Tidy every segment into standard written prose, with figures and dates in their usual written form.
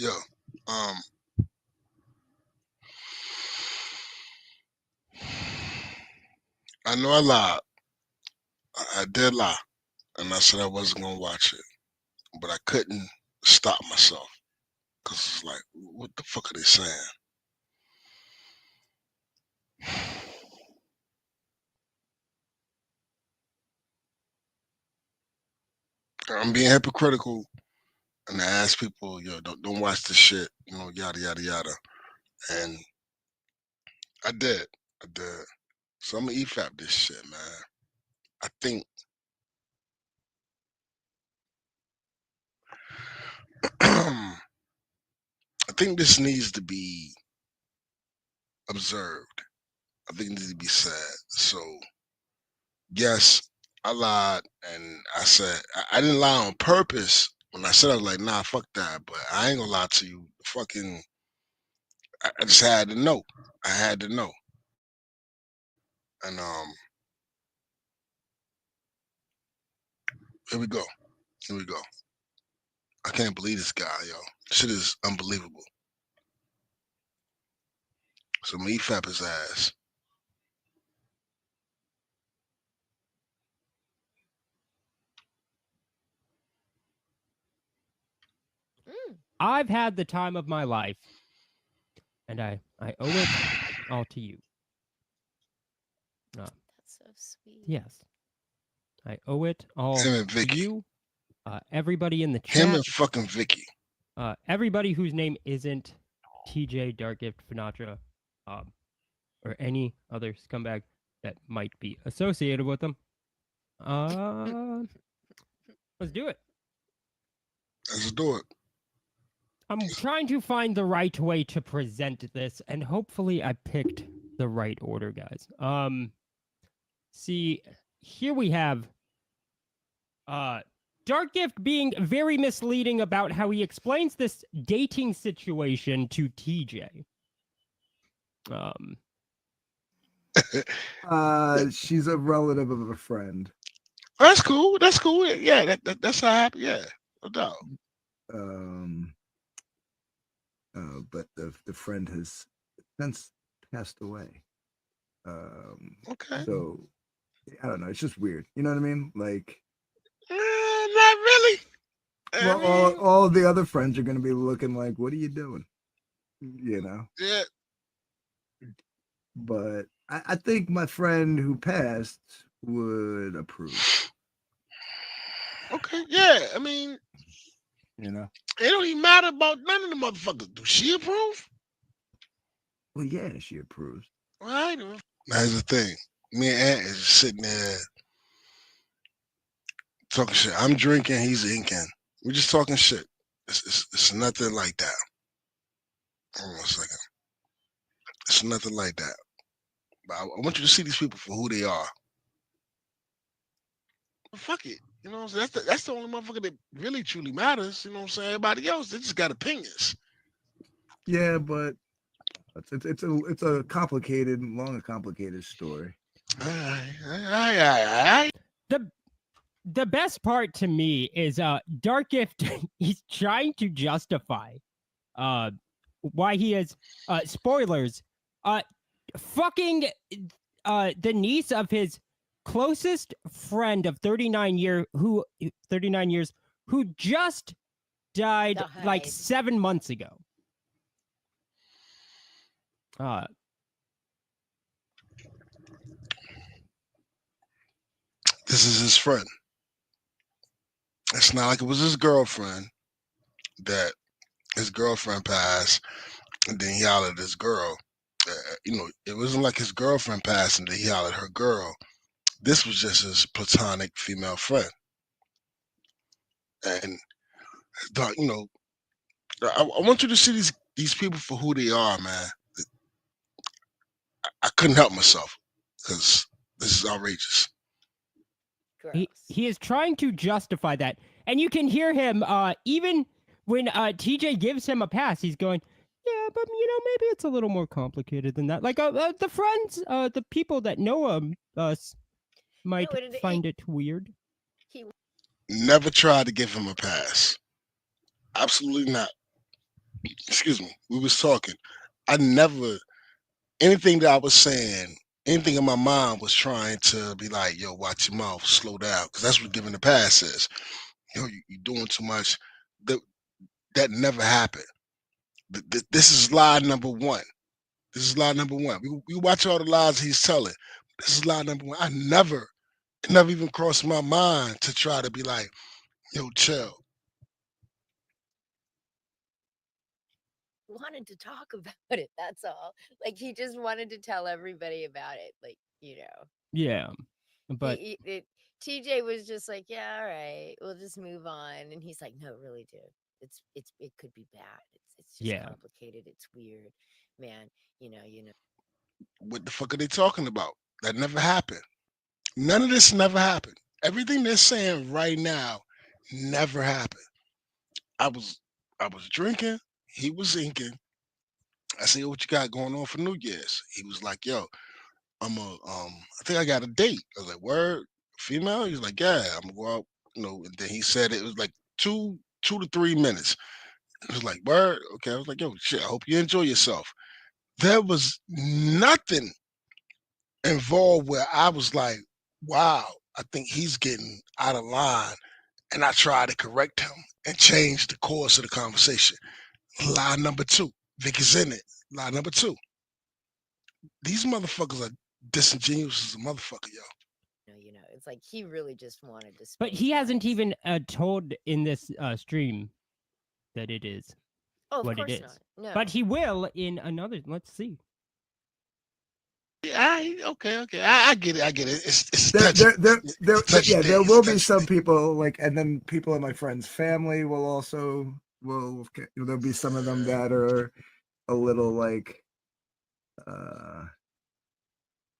Yo, um, I know I lied. I did lie, and I said I wasn't gonna watch it, but I couldn't stop myself because it's like, what the fuck are they saying? I'm being hypocritical, and I ask people, yo, don't watch this shit, yada yada yada, and I did, I did. So I'm gonna EFAP this shit, man. I think, I think this needs to be observed. I think it needs to be said. So yes, I lied, and I said I didn't lie on purpose. When I said I was like, nah, fuck that, but I ain't gonna lie to you. Fucking, I just had to know. I had to know, and here we go. Here we go. I can't believe this guy, yo. Shit is unbelievable. So me fap his ass. I've had the time of my life, and I owe it all to you. That's so sweet. Yes, I owe it all Him and to Vicky. you, everybody in the Him chat, and fucking Vicky. everybody whose name isn't TJ Dark Gift Finatra, or any other scumbag that might be associated with them. Let's do it. Let's do it. I'm trying to find the right way to present this, and hopefully I picked the right order, guys. See, here we have Dark Gift being very misleading about how he explains this dating situation to TJ. She's a relative of a friend. That's cool. That's cool. Yeah, that's how happy. Yeah, no doubt. Um, but the friend has since passed away. Okay. So I don't know. It's just weird. You know what I mean? Like, Not really. well, all of the other friends are going to be looking like, "What are you doing?" You know. Yeah. But I think my friend who passed would approve. Okay. Yeah. I mean, You know. it don't even matter about none of the motherfuckers. Do she approve? Well, yeah, she approves. All right. That's the thing. Me and Aunt is sitting there talking shit. I'm drinking. He's inking. We're just talking shit. It's nothing like that. Hold on a second. It's nothing like that. But I want you to see these people for who they are. Fuck it. You know what I'm saying? That's the only motherfucker that really truly matters. You know what I'm saying? Everybody else, they just got opinions. Yeah, but it's a complicated, long and complicated story. All right. The best part to me is Dark Gift. He's trying to justify why he is spoilers. Fucking the niece of his closest friend of 39 years who just died like 7 months ago. This is his friend. It's not like it was his girlfriend that his girlfriend passed and then he hollered at his girl. It wasn't like his girlfriend passed and then he hollered at her girl. This was just his platonic female friend. And I want you to see these people for who they are, man. I couldn't help myself because this is outrageous. He is trying to justify that, and you can hear him even when TJ gives him a pass. He's going, yeah, but maybe it's a little more complicated than that. Like the friends, the people that know us might find it weird. Never tried to give him a pass. Absolutely not. excuse me, we was talking. I never anything that I was saying, anything in my mind was trying to be like, yo, watch your mouth, slow down, because that's what giving the pass is. Yo, you doing too much. That that never happened. This is lie number one. This is lie number one. We watch all the lies he's telling. This is lie number one. It never even crossed my mind to try to be like, yo, chill. Wanted to talk about it. That's all. Like he just wanted to tell everybody about it. Like Yeah, but TJ was just like, yeah, all right, we'll just move on. And he's like, no, really, dude, it could be bad. It's just complicated. It's weird, man. You know. What the fuck are they talking about? That never happened. None of this never happened. Everything they're saying right now never happened. I was I was drinking. He was inking. I said, "What you got going on for New Year's?" He was like, "Yo, I think I got a date." I was like, "Word, female?" He was like, "Yeah, I'm gonna go out." And then he said it was like 2 to 3 minutes. It was like, "Word, okay." I was like, "Yo, shit, I hope you enjoy yourself." There was nothing involved where I was like, "Wow, I think he's getting out of line." And I tried to correct him and change the course of the conversation. Lie number two. Vic is in it. Lie number two. These motherfuckers are disingenuous as a motherfucker, yo. It's like he really just wanted to. But he hasn't even told in this stream that it is what it is. Not. No. But he will in another. Let's see. Yeah, okay. I get it. It's there will be some people like, and then people in my friend's family will there'll be some of them that are a little like,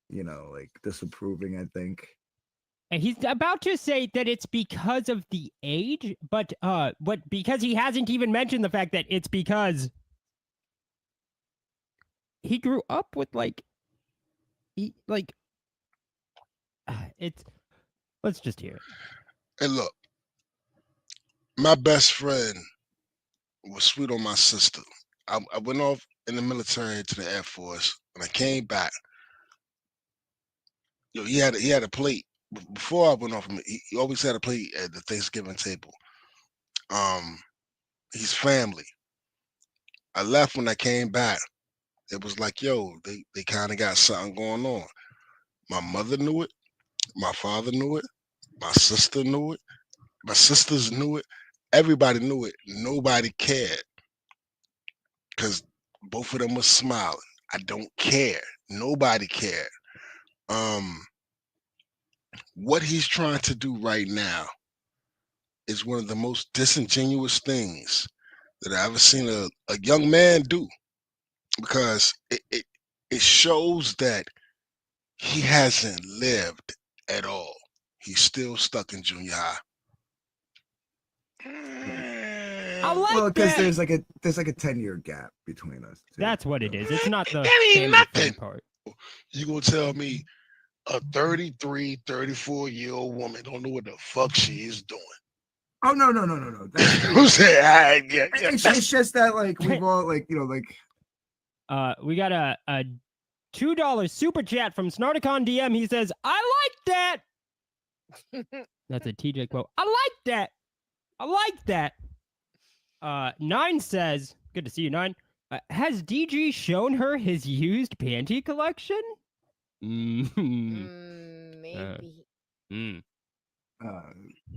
like disapproving, I think. And he's about to say that it's because of the age, but because he hasn't even mentioned the fact that it's because he grew up with it's. Let's just hear it. And look, my best friend was sweet on my sister. I went off in the military to the Air Force, and I came back. Yo, he had a plate before I went off. He always had a plate at the Thanksgiving table. He's family. I left when I came back. It was like, yo, they kind of got something going on. My mother knew it. My father knew it. My sister knew it. My sisters knew it. Everybody knew it. Nobody cared because both of them were smiling. I don't care. Nobody cared. What he's trying to do right now is one of the most disingenuous things that I've ever seen a young man do, because it shows that he hasn't lived at all. He's still stuck in junior high. I like well, because that. there's like a 10-year gap between us. Too. That's what it is. It's not the nothing part. You gonna tell me a 33, 34-year-old woman don't know what the fuck she is doing? Oh no! That's it's just that like we've all we got a $2 super chat from Snarticon DM. He says, "I like that." That's a TJ quote. I like that. I like that. Nine says, "Good to see you, Nine. Has DG shown her his used panty collection?" Maybe.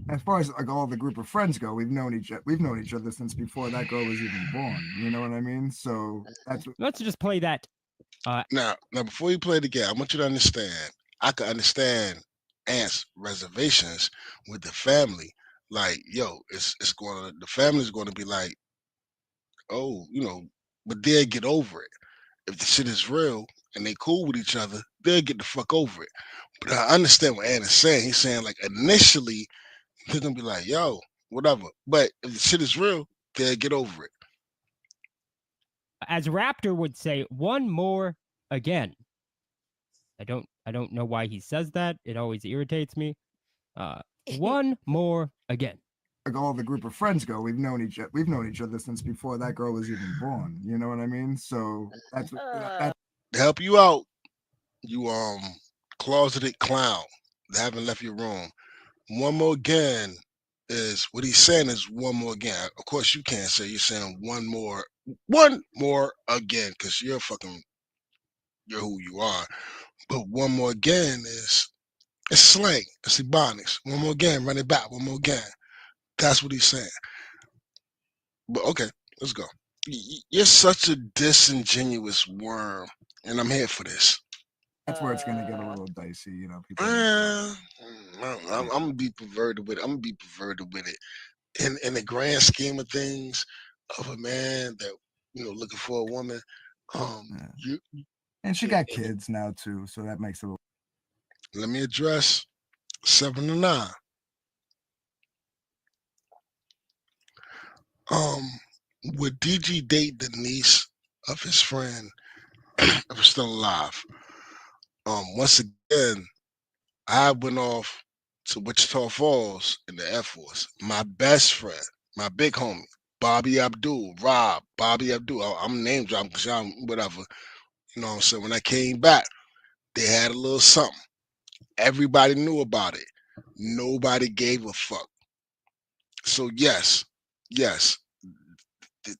As far as like all the group of friends go, we've known each other since before that girl was even born. You know what I mean? So let's just play that. Now, before you play the game, I want you to understand. I can understand Ant's reservations with the family. Like, yo, the family's going to be like, oh, but they'll get over it. If the shit is real and they cool with each other, they'll get the fuck over it. But I understand what Ant is saying. He's saying like initially they're gonna be like, yo, whatever. But if the shit is real, they'll get over it. As Raptor would say, one more again. I don't know why he says that. It always irritates me. One more again. like all the group of friends go, we've known each other since before that girl was even born. You know what I mean? So that's to help you out. You closeted clown that haven't left your room. One more again is what he's saying is one more again. Of course, you can't say you're saying one more again because you're who you are. But one more again is it's slang. It's ebonics. One more again, run it back. One more again. That's what he's saying. But okay, let's go. You're such a disingenuous worm, and I'm here for this. That's where it's gonna get a little dicey, you know. People. I'm gonna be perverted with it. I'm gonna be perverted with it. In the grand scheme of things, of a man that looking for a woman, yeah. And she got kids now too, so that makes it. Let me address 7 to 9. Would DG date the niece of his friend if it's still alive? Once again, I went off to Wichita Falls in the Air Force. My best friend, my big homie, Bobby Abdul, Bobby Abdul. I'm name dropping because y'all, whatever. You know what I'm saying? When I came back, they had a little something. Everybody knew about it. Nobody gave a fuck. So yes,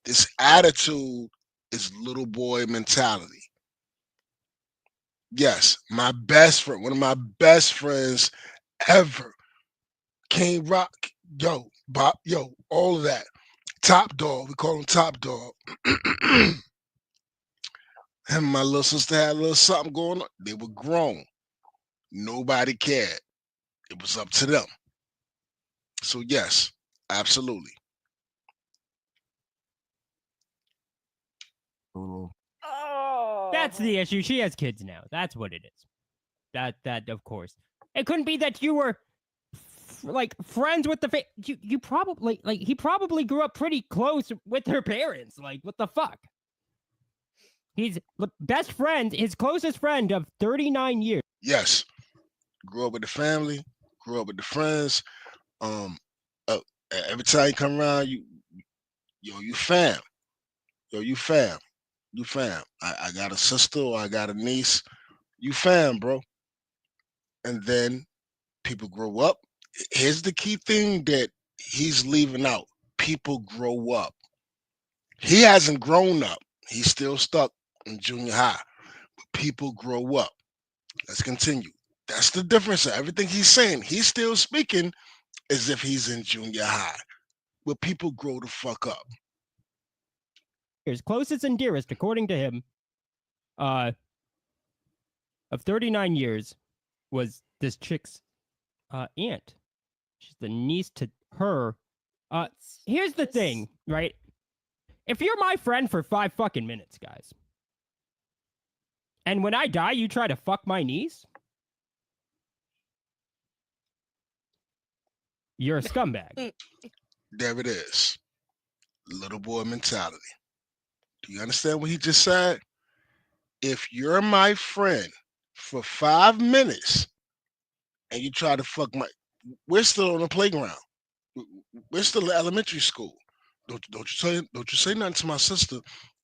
this attitude is little boy mentality. Yes, my best friend, one of my best friends ever, King Rock, Bob, all of that. Top Dog, we call him Top Dog. Him and my little sister had a little something going on. They were grown. Nobody cared. It was up to them. So yes, absolutely. That's the issue. She has kids now. That's what it is. That of course. It couldn't be that you were like friends with the you probably he probably grew up pretty close with her parents. Like what the fuck? He's best friend, his closest friend of 39 years. Yes. Grew up with the family, grew up with the friends. Every time you come around, you fam. You fam. You fam. I got a sister or I got a niece. You fam, bro. And then people grow up. Here's the key thing that he's leaving out. People grow up. He hasn't grown up. He's still stuck in junior high. But people grow up. Let's continue. That's the difference of everything he's saying. He's still speaking as if he's in junior high. But people grow the fuck up. His closest and dearest, according to him, of 39 years, was this chick's aunt. She's the niece to her. Here's the thing, right? If you're my friend for 5 fucking minutes, guys, and when I die, you try to fuck my niece, you're a scumbag. There it is. Little boy mentality. Do you understand what he just said? If you're my friend for 5 minutes and you try to fuck we're still on the playground. We're still in elementary school. Don't you say nothing to my sister.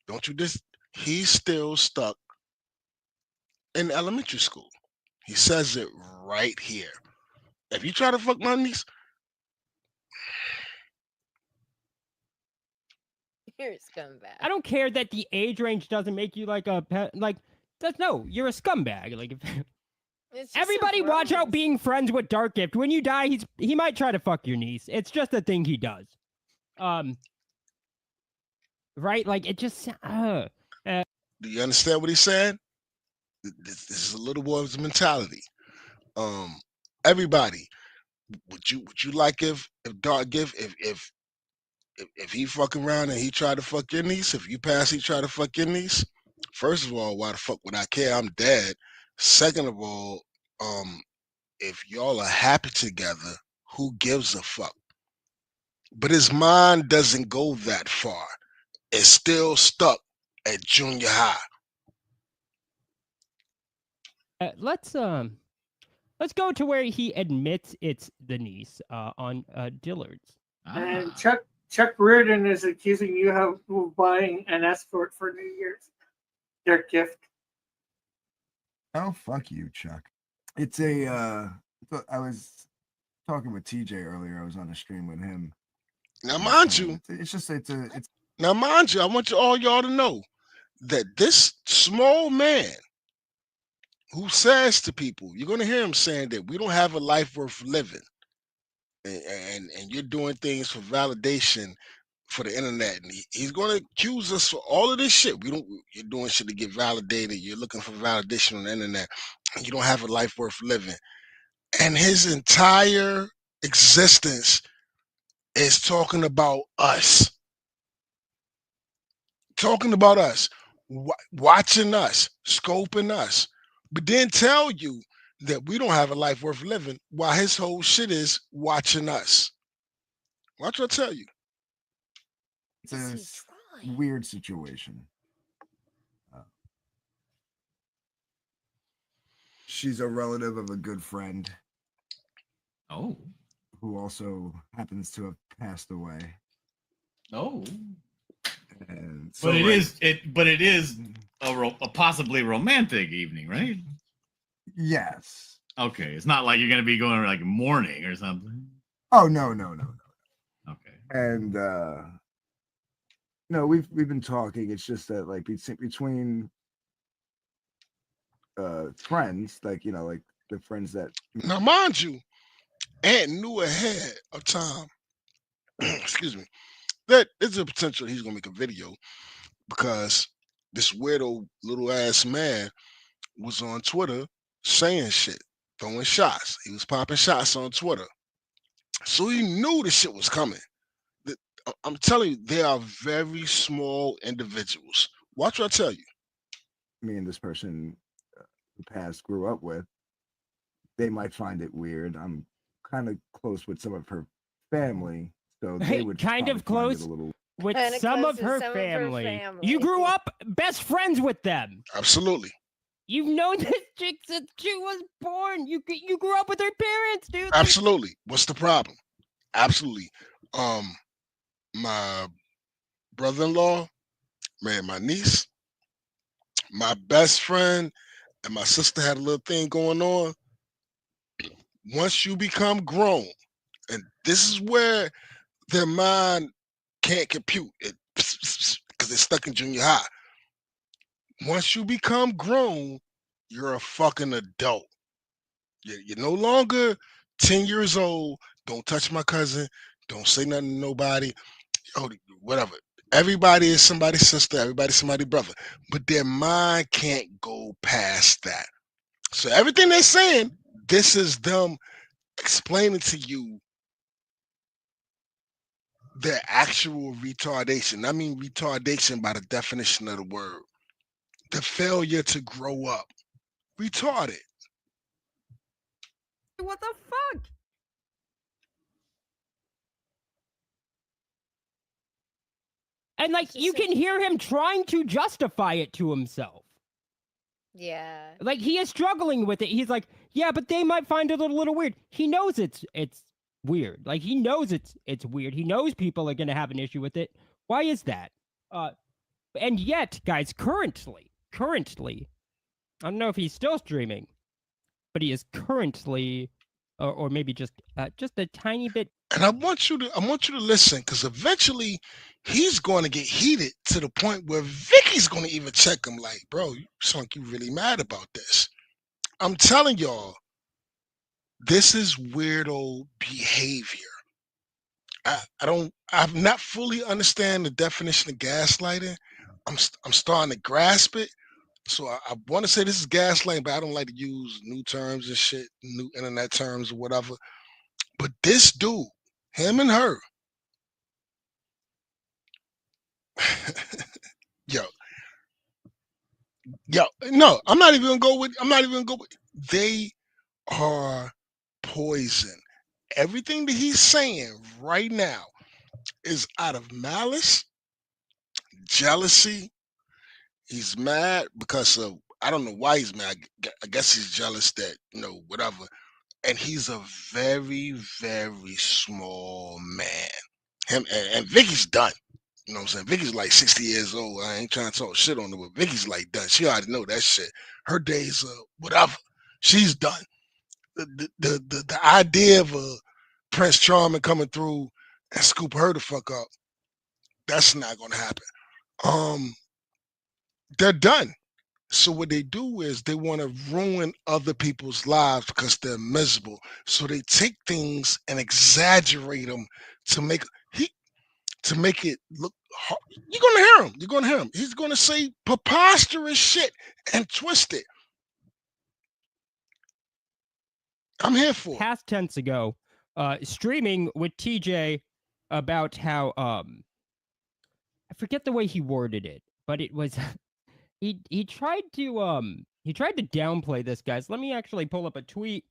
Don't you he's still stuck in elementary school. He says it right here. If you try to fuck my niece, you're a scumbag. I don't care that the age range doesn't make you like a pet. Like, no, you're a scumbag. Like, everybody watch out being friends with Dark Gift. When you die, he might try to fuck your niece. It's just a thing he does. Right? Like, it just. Do you understand what he's saying? This is a little boy's mentality. Everybody, would you like if Dark Gift if he fuck around and he try to fuck your niece, if you pass he try to fuck your niece? First of all, why the fuck would I care? I'm dead. Second of all, if y'all are happy together, who gives a fuck? But his mind doesn't go that far. It's still stuck at junior high. Let's go to where he admits it's the niece on Dillard's. And Chuck Reardon is accusing you of buying an escort for New Year's, their gift. Oh, fuck you, Chuck. It's a. I was talking with TJ earlier. I was on a stream with him. Now, mind you, it's mind you, I want all y'all to know that this small man who says to people, you're gonna hear him saying that we don't have a life worth living, and you're doing things for validation for the internet, and he's going to accuse us for all of this shit. You're doing shit to get validated. You're looking for validation on the internet, and you don't have a life worth living. And his entire existence is talking about us, watching us, scoping us, but then tell you that we don't have a life worth living while his whole shit is watching us. Watch what I tell you. It's a weird situation. She's a relative of a good friend. Oh. Who also happens to have passed away. Oh. And so but it is a possibly romantic evening, right? Yes. Okay. It's not like you're gonna be going like mourning or something. Oh no. Okay. And no, we've been talking. It's just that like between friends, like like the friends that now, mind you, Ant knew ahead of time. Excuse me. That there's a potential he's gonna make a video because this weirdo little ass man was on Twitter saying shit, throwing shots. He was popping shots on Twitter, so he knew the shit was coming. I'm telling you, they are very small individuals. Watch what I tell you. Me and this person who passed grew up with, they might find it weird. I'm kind of close with some of her family, so they would kind of close with some of her family. You grew up best friends with them. Absolutely. You've known this chick since she was born. You grew up with her parents, dude. Absolutely. What's the problem? Absolutely. My brother-in-law, man, my niece, my best friend, and my sister had a little thing going on. Once you become grown, and this is where their mind can't compute it because they're stuck in junior high. Once you become grown, you're a fucking adult. You're no longer 10 years old. Don't touch my cousin. Don't say nothing to nobody. Oh, whatever. Everybody is somebody's sister. Everybody's somebody's brother. But their mind can't go past that. So everything they're saying, this is them explaining to you their actual retardation. I mean retardation by the definition of the word. The failure to grow up. Retarded. What the fuck? And like you can hear him trying to justify it to himself. Yeah. Like he is struggling with it. He's like, yeah, but they might find it a little weird. He knows it's weird. Like he knows it's weird. He knows people are gonna have an issue with it. Why is that? And yet, guys, currently, I don't know if he's still streaming, but he is currently, or maybe just a tiny bit. And I want you to listen, because eventually he's going to get heated to the point where Vicky's going to even check him like, bro, you sound like you really mad about this. I'm telling y'all, this is weirdo behavior. I've not fully understand the definition of gaslighting. I'm starting to grasp it. So I want to say this is gaslighting, but I don't like to use new terms and shit, new internet terms or whatever. But this dude, him and her, yo, no, I'm not even gonna go with. They are poison. Everything that he's saying right now is out of malice, jealousy. He's mad because of, I don't know why he's mad. I guess he's jealous that, whatever. And he's a very, very small man. Him and Vicky's done. You know what I'm saying? Vicky's like 60 years old. I ain't trying to talk shit on her, but Vicky's like done. She already know that shit. Her days, whatever. She's done. The idea of Prince Charming coming through and scoop her the fuck up, that's not gonna happen. They're done. So what they do is they want to ruin other people's lives because they're miserable. So they take things and exaggerate them to make it look hard. You're gonna hear him. You're gonna hear him. He's gonna say preposterous shit and twist it. I'm here for it. Past tense ago, streaming with TJ about how I forget the way he worded it, but it was he tried to downplay this, guys. Let me actually pull up a tweet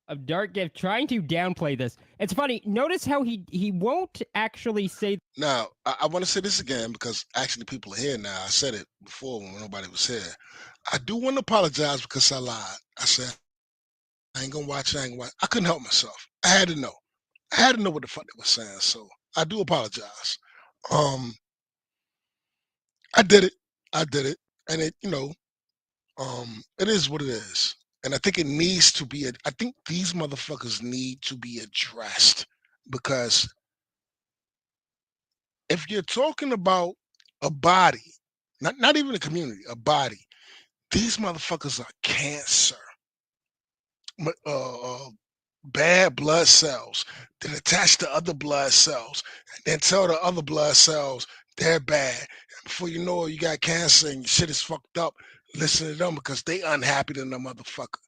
of Dark Gift trying to downplay this. It's funny. Notice how he won't actually say. Now, I want to say this again because actually people are here now. I said it before when nobody was here. I do want to apologize because I lied. I said I ain't gonna watch. I couldn't help myself. I had to know. I had to know what the fuck they were saying. So I do apologize. I did it. And it, it is what it is. And I think it needs to be. I think these motherfuckers need to be addressed because if you're talking about a body, not even a community, a body, these motherfuckers are cancer. Bad blood cells that attach to other blood cells and then tell the other blood cells they're bad. And before you know it, you got cancer and your shit is fucked up. Listen to them because they unhappy than the motherfucker.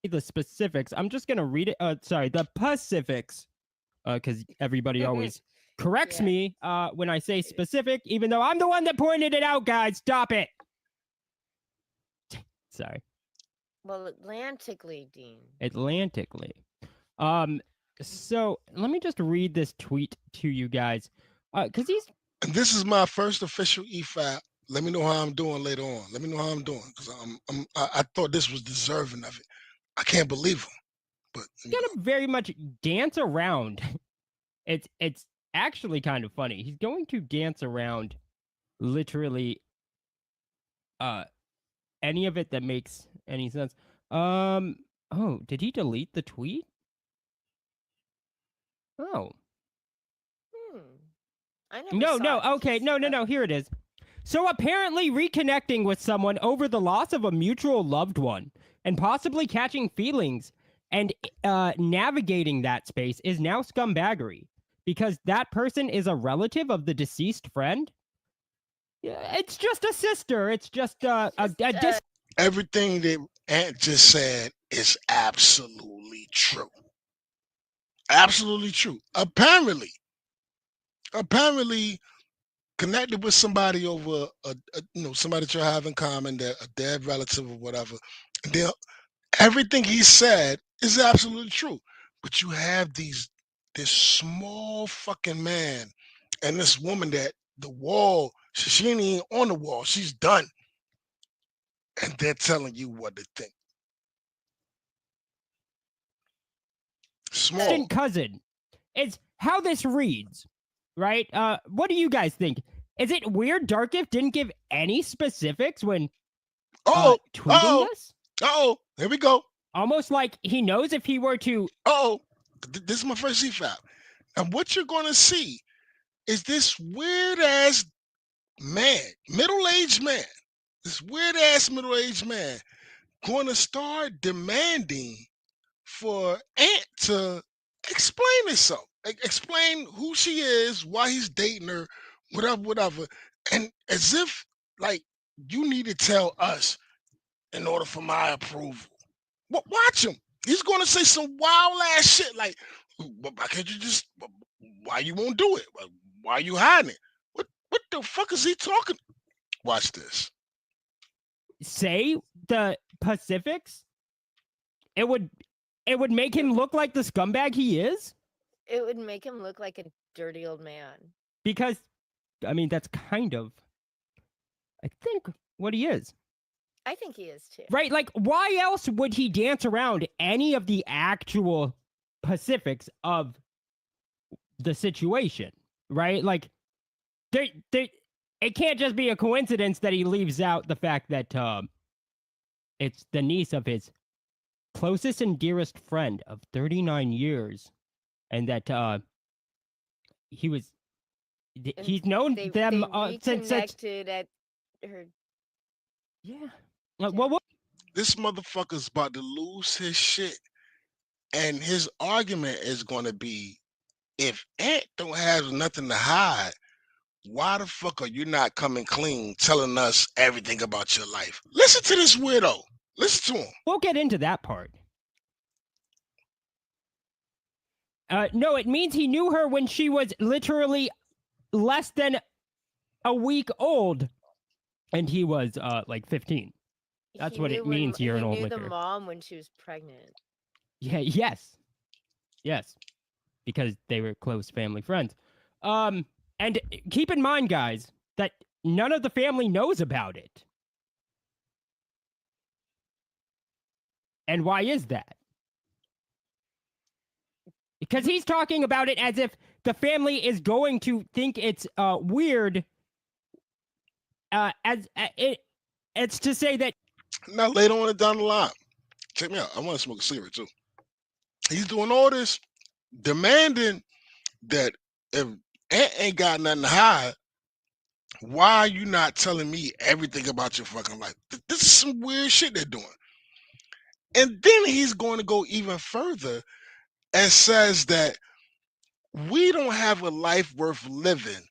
The specifics. I'm just gonna read it. Sorry, the Pacifics. Because everybody always corrects me when I say specific, even though I'm the one that pointed it out, guys. Stop it. Sorry. Well, Atlantically, Dean. Atlantically. So let me just read this tweet to you guys. Because And this is my first official EFAP. Let me know how I'm doing later on. Let me know how I'm doing because I thought this was deserving of it. I can't believe him. But he's gonna very much dance around. It's actually kind of funny. He's going to dance around literally any of it that makes any sense. Oh, did he delete the tweet? Oh. I never No. Okay, no. Here it is. So apparently reconnecting with someone over the loss of a mutual loved one and possibly catching feelings and navigating that space is now scumbaggery because that person is a relative of the deceased friend. It's just a sister. It's just everything that Ant just said is absolutely true. Absolutely true. Apparently connected with somebody over somebody that you have in common, that a dead relative or whatever. And everything he said is absolutely true. But you have this small fucking man and this woman that the wall, she ain't even on the wall. She's done. And they're telling you what to think. Small cousin. It's how this reads, right? What do you guys think? Is it weird Dark Gift didn't give any specifics when tweeting this? Here we go. Almost like he knows if he were to. This is my first CFAP. And what you're going to see is this weird ass man, middle-aged man, this weird ass middle-aged man going to start demanding for Ant to explain himself, explain who she is, why he's dating her, whatever. And as if like you need to tell us in order for my approval. Watch him. He's going to say some wild ass shit like, why can't you just, why you won't do it? Why are you hiding it? What the fuck is he talking? Watch this. Say the Pacifics? It would make him look like the scumbag he is? It would make him look like a dirty old man. Because, I mean, that's kind of, I think, what he is. I think he is too. Right? Like, why else would he dance around any of the actual Pacifics of the situation, right? Like, it can't just be a coincidence that he leaves out the fact that it's the niece of his closest and dearest friend of 39 years, and that he was he's known They them since reconnected at her. yeah. Well, This motherfucker's about to lose his shit, and his argument is going to be, if Ant don't have nothing to hide, why the fuck are you not coming clean, telling us everything about your life? Listen to this weirdo. Listen to him. we'll get into that part. No, it means he knew her when she was literally less than a week old, and he was like 15. That's He what it knew when- means here in He Old knew the Liquor. mom when she was pregnant. Yeah, yes, because they were close family friends. And keep in mind, guys, that none of the family knows about it. And why is that? Because he's talking about it as if the family is going to think it's weird. It's to say that Now, later on down the line, check me out. I want to smoke a cigarette too. He's doing all this, demanding that if Ant ain't got nothing to hide, why are you not telling me everything about your fucking life? This is some weird shit they're doing. And then he's going to go even further and says that we don't have a life worth living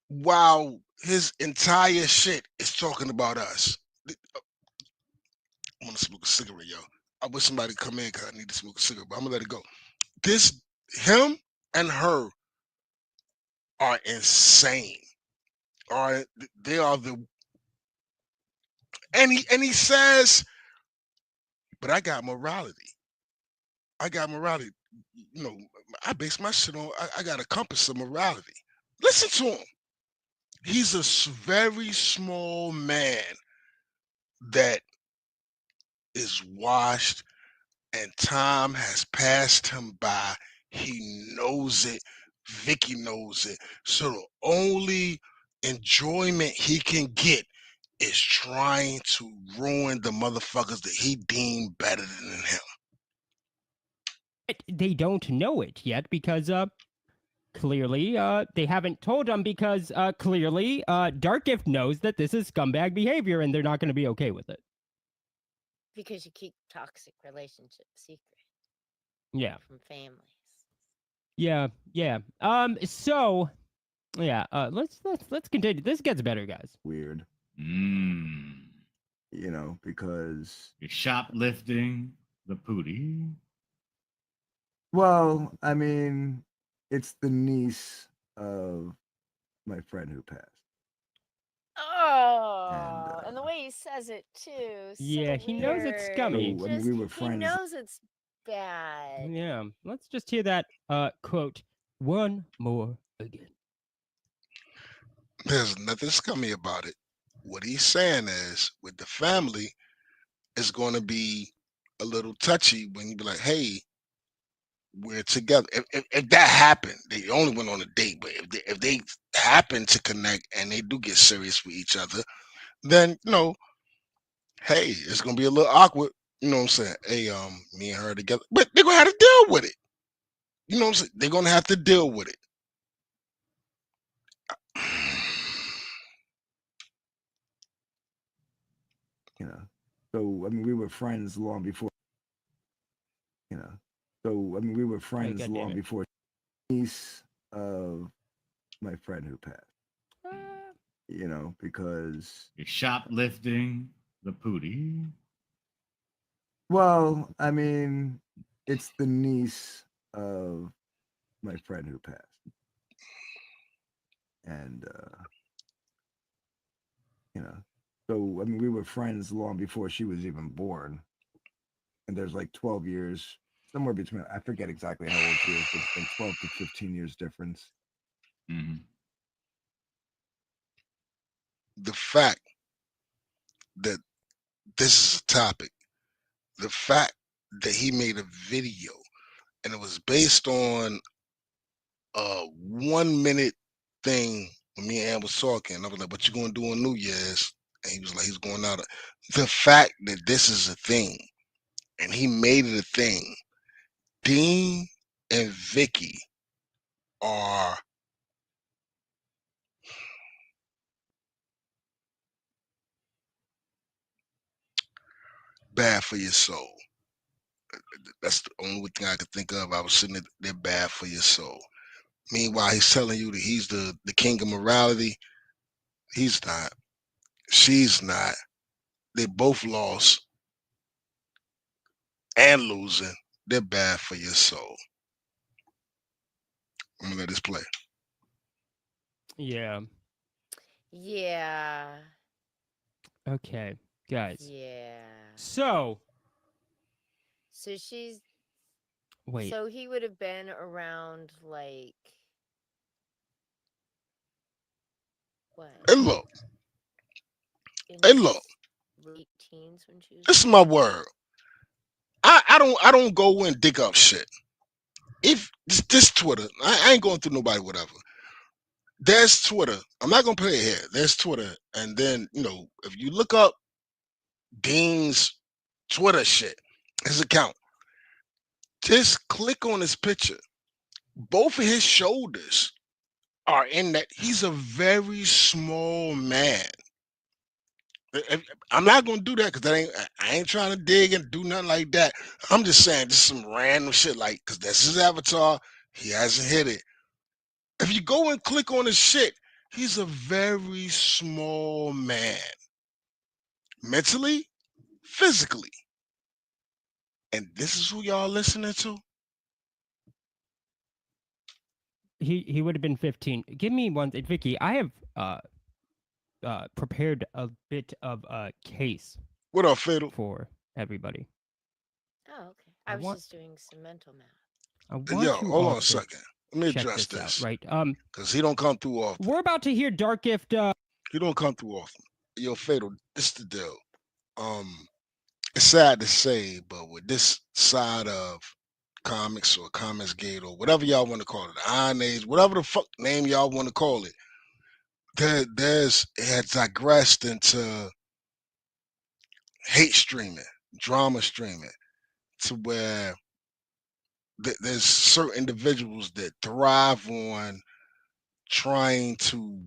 while his entire shit is talking about us. I want to smoke a cigarette, yo. I wish somebody would come in because I need to smoke a cigarette, but I'm gonna let it go. Him and her are insane. They are and he says, but I got morality. I got morality. You know, I base my shit on. I got a compass of morality. Listen to him. He's a very small man that is washed, and time has passed him by. He knows it. Vicky knows it. So the only enjoyment he can get is trying to ruin the motherfuckers that he deemed better than him. they don't know it yet because clearly they haven't told him because clearly Dark Gift knows that this is scumbag behavior and they're not going to be okay with it. Because you keep toxic relationships secret. Yeah. From families. Yeah. So yeah, let's continue. This gets better, guys. Weird. You know, because You're shoplifting the pootie. well, I mean, it's the niece of my friend who passed. Oh, and the way he says it too. So Yeah, he knows it's weird. scummy. So, I mean, we were friends. He knows it's bad. Yeah, let's just hear that quote one more again. There's nothing scummy about it. What he's saying is, with the family, it's going to be a little touchy when you be like, hey, we're together. If that happened, they only went on a date, but if they happen to connect and they do get serious with each other, then, you know, hey, it's going to be a little awkward. You know what I'm saying? Hey, me and her together. But they're going to have to deal with it. You know what I'm saying? They're going to have to deal with it. You know, so I mean, we were friends long before. You know, so I mean, we were friends God long damn it. before niece of my friend who passed. You know, because You're shoplifting the pootie. well, I mean, it's the niece of my friend who passed, and you know, so I mean, we were friends long before she was even born, and there's like 12 years, somewhere between, I forget exactly how old she is, but it's like 12 to 15 years difference. Mm-hmm. The fact that this is a topic, the fact that he made a video and it was based on a 1 minute thing when me and Ann was talking. I was like, "What you gonna do on New Year's?" And he was like, "He's going out." The fact that this is a thing, and he made it a thing. Dean and Vicky are bad for your soul. That's the only thing I could think of. I was sitting there, they're bad for your soul. Meanwhile, he's telling you that he's the king of morality. He's not. She's not. They both lost and losing. They're bad for your soul. I'm gonna let this play. Yeah. Yeah. Okay, guys. Yeah. So So she's wait. so he would have been around like what? Hey, look. In Hey, his look. late teens when she was This is my word. I don't go and dig up shit. If this Twitter, I ain't going through nobody, whatever. There's Twitter. I'm not gonna play it here. There's Twitter, and then if you look up Dean's Twitter shit, his account, just click on his picture. Both of his shoulders are in that. He's a very small man. I'm not gonna do that because I ain't trying to dig and do nothing like that. I'm just saying just some random shit like because that's his avatar. He hasn't hit it. If you go and click on his shit, he's a very small man. Mentally, physically. And this is who y'all listening to? He would have been 15. Give me one, Vicky. I have prepared a bit of a case What up, Fiddle? for everybody. Oh, okay. I I was want- just doing some mental math. I want Yo, you hold all on a to second. Let me check address this out, this. right? Because he don't come through often. We're about to hear Dark Gift. He don't come through often. Yo, Fatal, this the deal. It's sad to say, but with this side of comics or Comics Gate or whatever y'all want to call it, Iron Age, whatever the fuck name y'all want to call it, it has digressed into hate streaming, drama streaming, to where there's certain individuals that thrive on trying to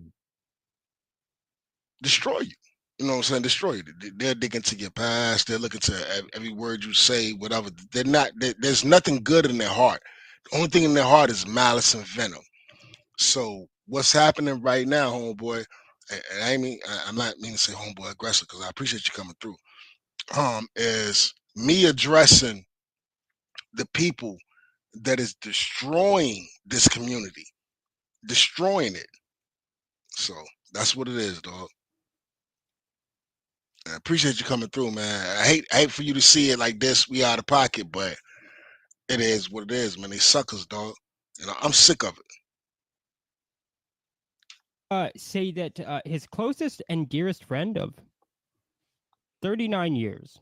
destroy you. You know what I'm saying? Destroy you. They're digging to your past. They're looking to every word you say, whatever. They're not. There's nothing good in their heart. The only thing in their heart is malice and venom. So what's happening right now, homeboy? And I'm not meaning to say homeboy aggressor because I appreciate you coming through. Is me addressing the people that is destroying this community, destroying it. So that's what it is, dog. I appreciate you coming through, man. I hate for you to see it like this. We out of pocket, but it is what it is, man. They suckers, dog. I'm sick of it. Say that his closest and dearest friend of 39 years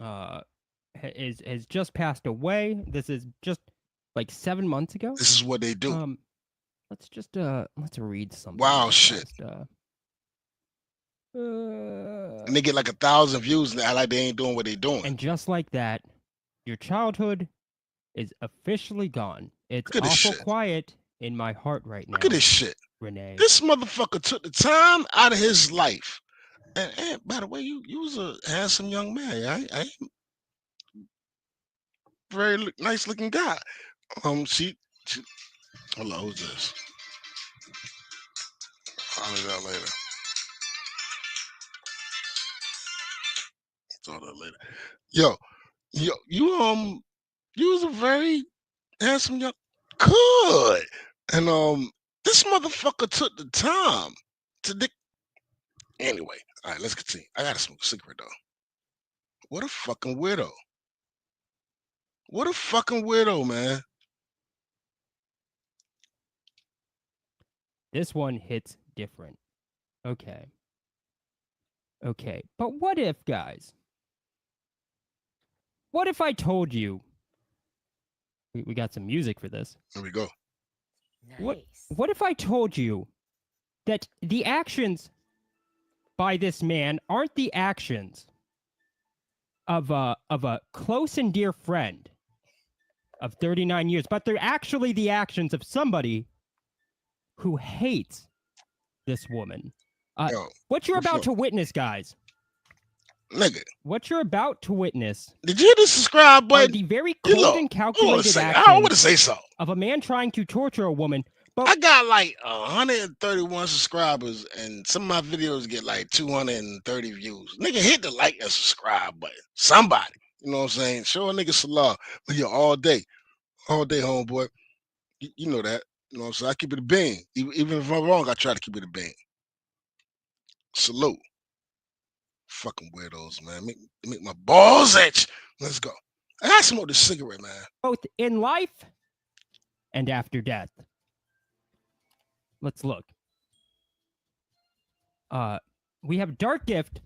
has just passed away. This is just like 7 months ago. This is what they do. Let's read something. Wow, real shit. fast. And they get like 1,000 views and act like they ain't doing what they doing. And just like that, your childhood is officially gone. It's Look at this awful shit. quiet in my heart right now. Look at this shit. Renee. This motherfucker took the time out of his life. And by the way, you was a handsome young man. I ain't very nice looking guy. She hold on, who's this? I'll holler that later. Talk that later. Yo, you was a very handsome young good. And this motherfucker took the time to anyway. All right, let's continue. I gotta smoke a cigarette though. What a fucking weirdo. What a fucking weirdo, man. This one hits different. Okay. But what if, guys? What if I told you We got some music for this. Here we go. Nice. What if I told you that the actions by this man aren't the actions of a close and dear friend of 39 years, but they're actually the actions of somebody who hates this woman? Yo, What you're what's about up? to witness, guys, nigga, what you're about to witness did you hit the subscribe are button? the very You cold look, and hold on a calculated second. I want to actions say something. of a man trying to torture a woman. But I got like 131 subscribers, and some of my videos get like 230 views. Nigga, hit the like and subscribe button. Somebody, you know what I'm saying? Show a nigga some love. But yo, all day, homeboy. You know that. You know what I'm saying? I keep it a bean. Even if I'm wrong, I try to keep it a bean. Salute. Fucking weirdos, man. Make my balls itch. Let's go. I gotta smoke this cigarette, man. both in life and after death. Let's look. We have Dark Gift.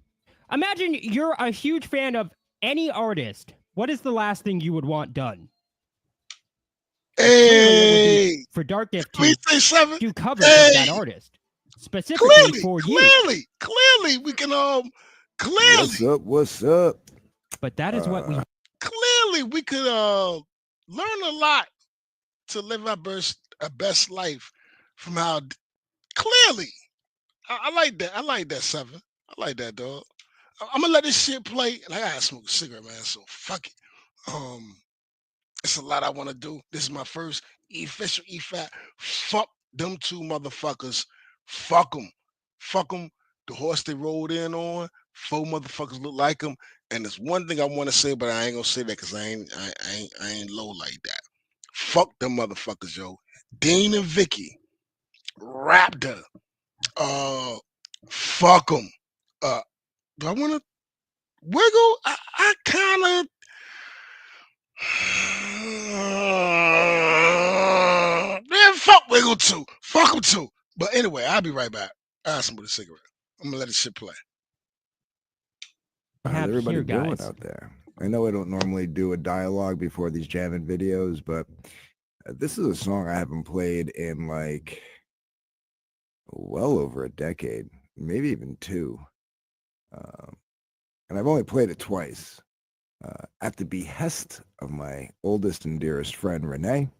Imagine you're a huge fan of any artist. What is the last thing you would want done? Clearly, it would be Hey, for Dark Gift please to say seven. do covers of that Hey, artist, specifically for you. clearly, we can clearly, What's up? But that is what we clearly we could learn a lot to live our best life from how clearly. I like that. I like that, seven. I like that, dog. I'm gonna let this shit play, and I gotta smoke a cigarette, man. So fuck it. It's a lot I want to do. This is my first official EFAT. Fuck them two motherfuckers. Fuck them. Fuck them. The horse they rode in on. 4 motherfuckers look like them. And there's one thing I want to say, but I ain't gonna say that because I ain't low like that. Fuck them motherfuckers, yo. Dean and Vicky. Raptor. Fuck them. Do I want to wiggle? I kind of. Man, fuck Wiggle too. Fuck him too. But anyway, I'll be right back. I smoke a cigarette. I'm gonna let this shit play. How's have everybody here, doing guys. out there? I know I don't normally do a dialogue before these jamming videos, but this is a song I haven't played in like well over a decade, maybe even 2. And I've only played it twice. At the behest of my oldest and dearest friend, Renee.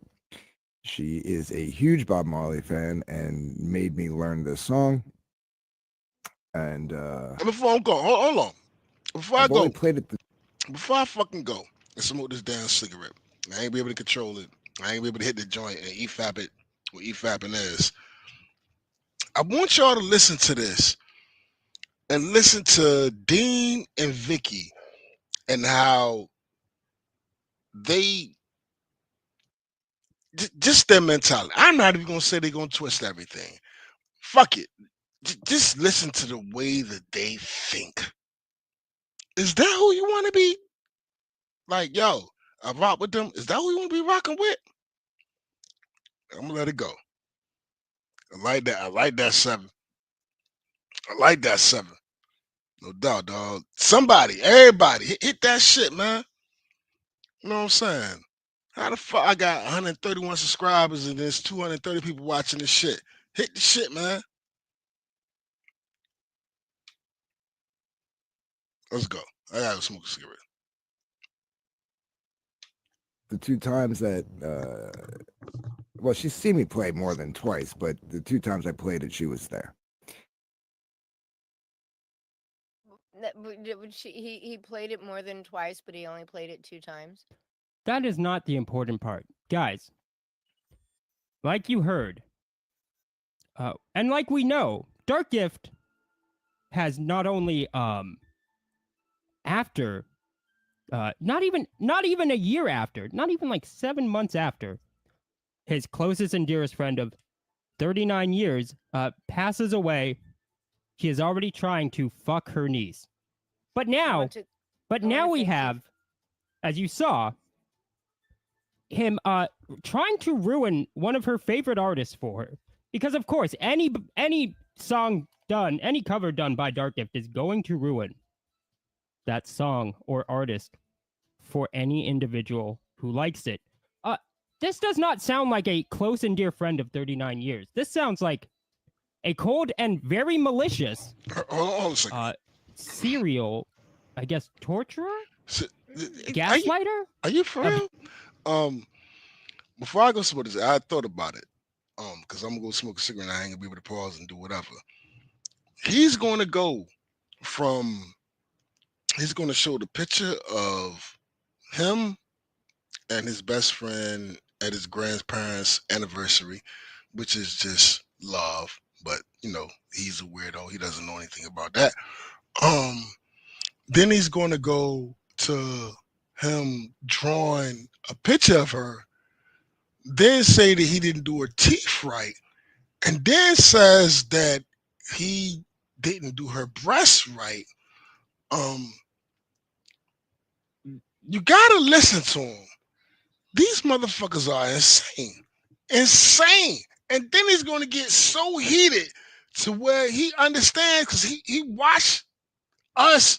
She is a huge Bob Marley fan and made me learn this song. And Before I go, hold on. Before I I've only go, played it. before I fucking go and smoke this damn cigarette, I ain't be able to control it. I ain't be able to hit the joint and EFAP it what EFAPing is. I want y'all to listen to this and listen to Dean and Vicky and how they just their mentality. I'm not even gonna say they're gonna twist everything. Fuck it. Just listen to the way that they think. Is that who you want to be? Like, yo, I rock with them. Is that who you want to be rocking with? I'm gonna let it go. I like that. I like that, seven. I like that, seven. No doubt, dog. Somebody, everybody, hit that shit, man. You know what I'm saying? How the fuck I got 131 subscribers and there's 230 people watching this shit? Hit the shit, man. Let's go. I gotta smoke a cigarette. The 2 times that well, she's seen me play more than twice, but the 2 times I played it, she was there. He played it more than twice, but he only played it 2 times. That is not the important part. Guys, like you heard, and like we know, Dark Gift has not only after not even a year after, not even like 7 months after his closest and dearest friend of 39 years passes away, he is already trying to fuck her niece. But now we have, as you saw, him trying to ruin one of her favorite artists for her. Because of course, any song done, any cover done by Dark Gift is going to ruin that song or artist for any individual who likes it. this does not sound like a close and dear friend of 39 years. This sounds like a cold and very malicious Hold on a second. serial, I guess, torturer? So, Gaslighter? Are you for real? Before I go smoke this, I thought about it. Because I'm gonna go smoke a cigarette and I ain't gonna be able to pause and do whatever. He's gonna go from he's gonna show the picture of him and his best friend at his grandparents' anniversary, which is just love. But he's a weirdo. He doesn't know anything about that. Then he's gonna go to him drawing a picture of her, then say that he didn't do her teeth right, and then says that he didn't do her breasts right. You gotta listen to him. These motherfuckers are insane. Insane. And then he's gonna get so heated to where he understands, because he watched us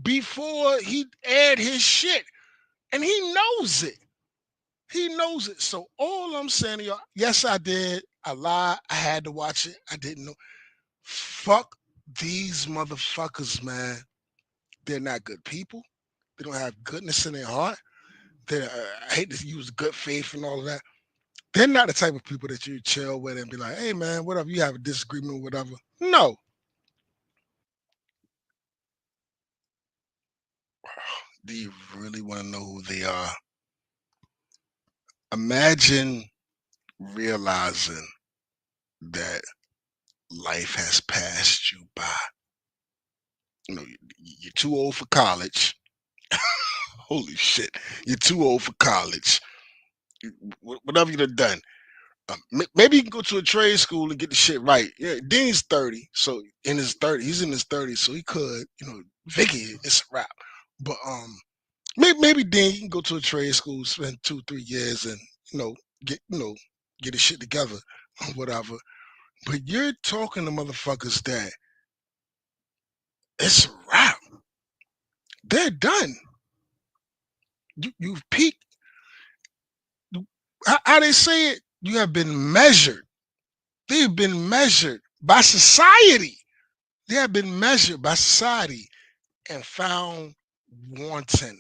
before he aired his shit. And he knows it. He knows it. So all I'm saying to y'all, yes, I did. I lied. I had to watch it. I didn't know. Fuck these motherfuckers, man. They're not good people. They don't have goodness in their heart. I hate to use good faith and all of that. They're not the type of people that you chill with and be like, hey, man, whatever, you have a disagreement, whatever. No. Do you really want to know who they are? Imagine realizing that life has passed you by. You're too old for college. Holy shit. You're too old for college. Whatever you've done. Maybe you can go to a trade school and get the shit right. Yeah, Dean's 30. So he's in his 30s, so he could, Vicky, it's a wrap. But maybe Dean, you can go to a trade school, spend 2-3 years and, get his shit together or whatever. But you're talking to motherfuckers that it's a wrap. They're done. You've peaked. How they say it? You have been measured. They've been measured by society. They have been measured by society and found wanting.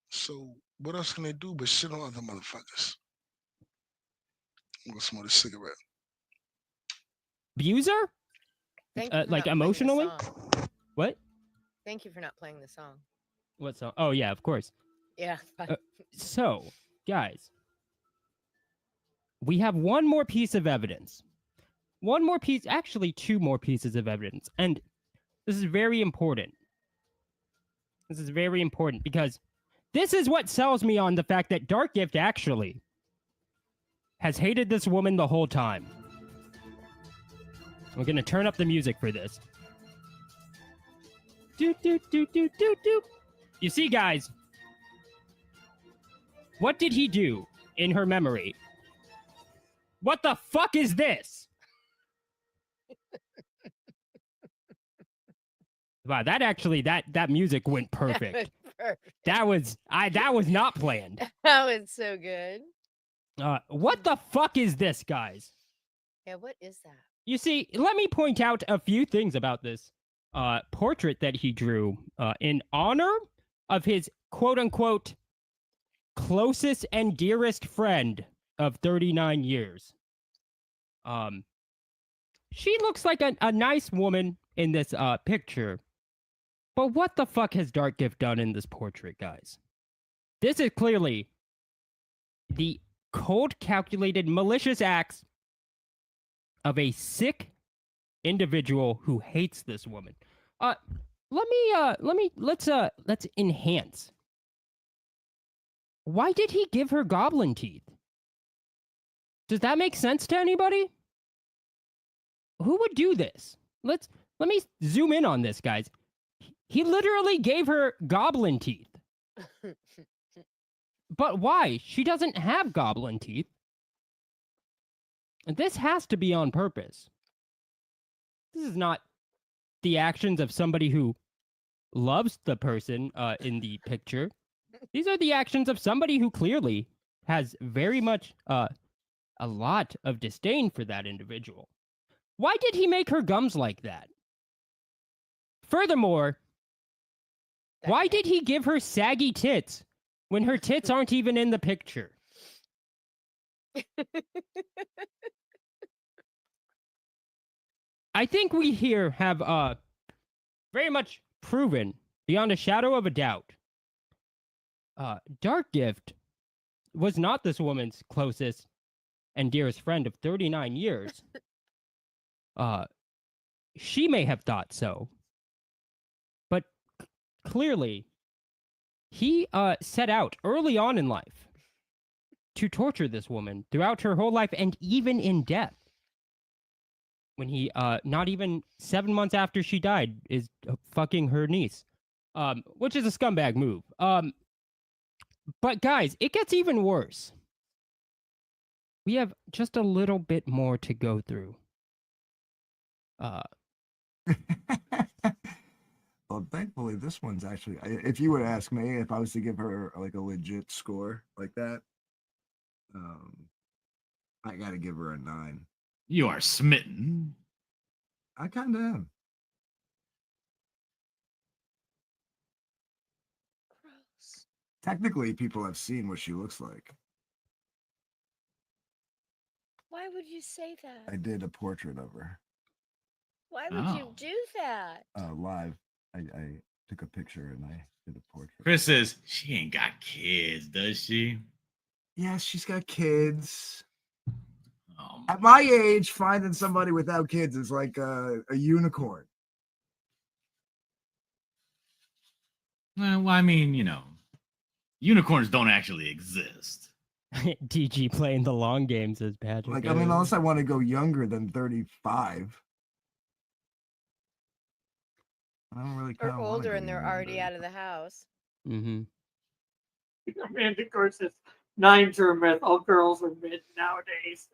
So what else can they do but shit on other motherfuckers? I'm gonna smoke a cigarette. Abuser? Thank you for Like not playing the emotionally? song. What? Thank you for not playing the song. What song? Oh, yeah, of course. Yeah. So, guys, we have one more piece of evidence. Actually, two more pieces of evidence. And this is very important. This is very important because this is what sells me on the fact that Dark Gift actually has hated this woman the whole time. We're going to turn up the music for this. Do, do, do, do, do, do. You see, guys, what did he do in her memory? What the fuck is this? Wow, that music went perfect. That was not planned. That was so good. What the fuck is this, guys? Yeah, what is that? You see, let me point out a few things about this portrait that he drew in honor of his quote-unquote closest and dearest friend of 39 years. She looks like a nice woman in this picture. But what the fuck has Dark Gift done in this portrait, guys? This is clearly the cold, calculated, malicious acts of a sick individual who hates this woman. Let's enhance. Why did he give her goblin teeth? Does that make sense to anybody? Who would do this? Let me zoom in on this, guys. He literally gave her goblin teeth. But why? She doesn't have goblin teeth. And this has to be on purpose. This is not the actions of somebody who loves the person in the picture. These are the actions of somebody who clearly has very much a lot of disdain for that individual. Why did he make her gums like that? Furthermore, why did he give her saggy tits when her tits aren't even in the picture? I think we here have very much proven, beyond a shadow of a doubt, Dark Gift was not this woman's closest and dearest friend of 39 years. She may have thought so, but clearly he set out early on in life to torture this woman throughout her whole life and even in death. When he, not even 7 months after she died, is fucking her niece, which is a scumbag move. But guys, it gets even worse. We have just a little bit more to go through. Well, thankfully, this one's actually. If you would ask me if I was to give her like a legit score like that, I gotta give her a 9. You are smitten. I kind of am. Gross. Technically, people have seen what she looks like. Why would you say that? I did a portrait of her Why would you Oh. do that? live. I took a picture and I did a portrait. Chris says she ain't got kids, does she? Yeah, she's got kids. Oh, At my age, finding somebody without kids is like a unicorn. well, I mean, unicorns don't actually exist. DG playing the long games as Patrick. Like, I mean, unless I want to go younger than 35. I don't really Or kinda wanna older go and they're younger than already out of 35. the house. Mm-hmm. And of course, it's 9s are a myth. All girls are mid nowadays.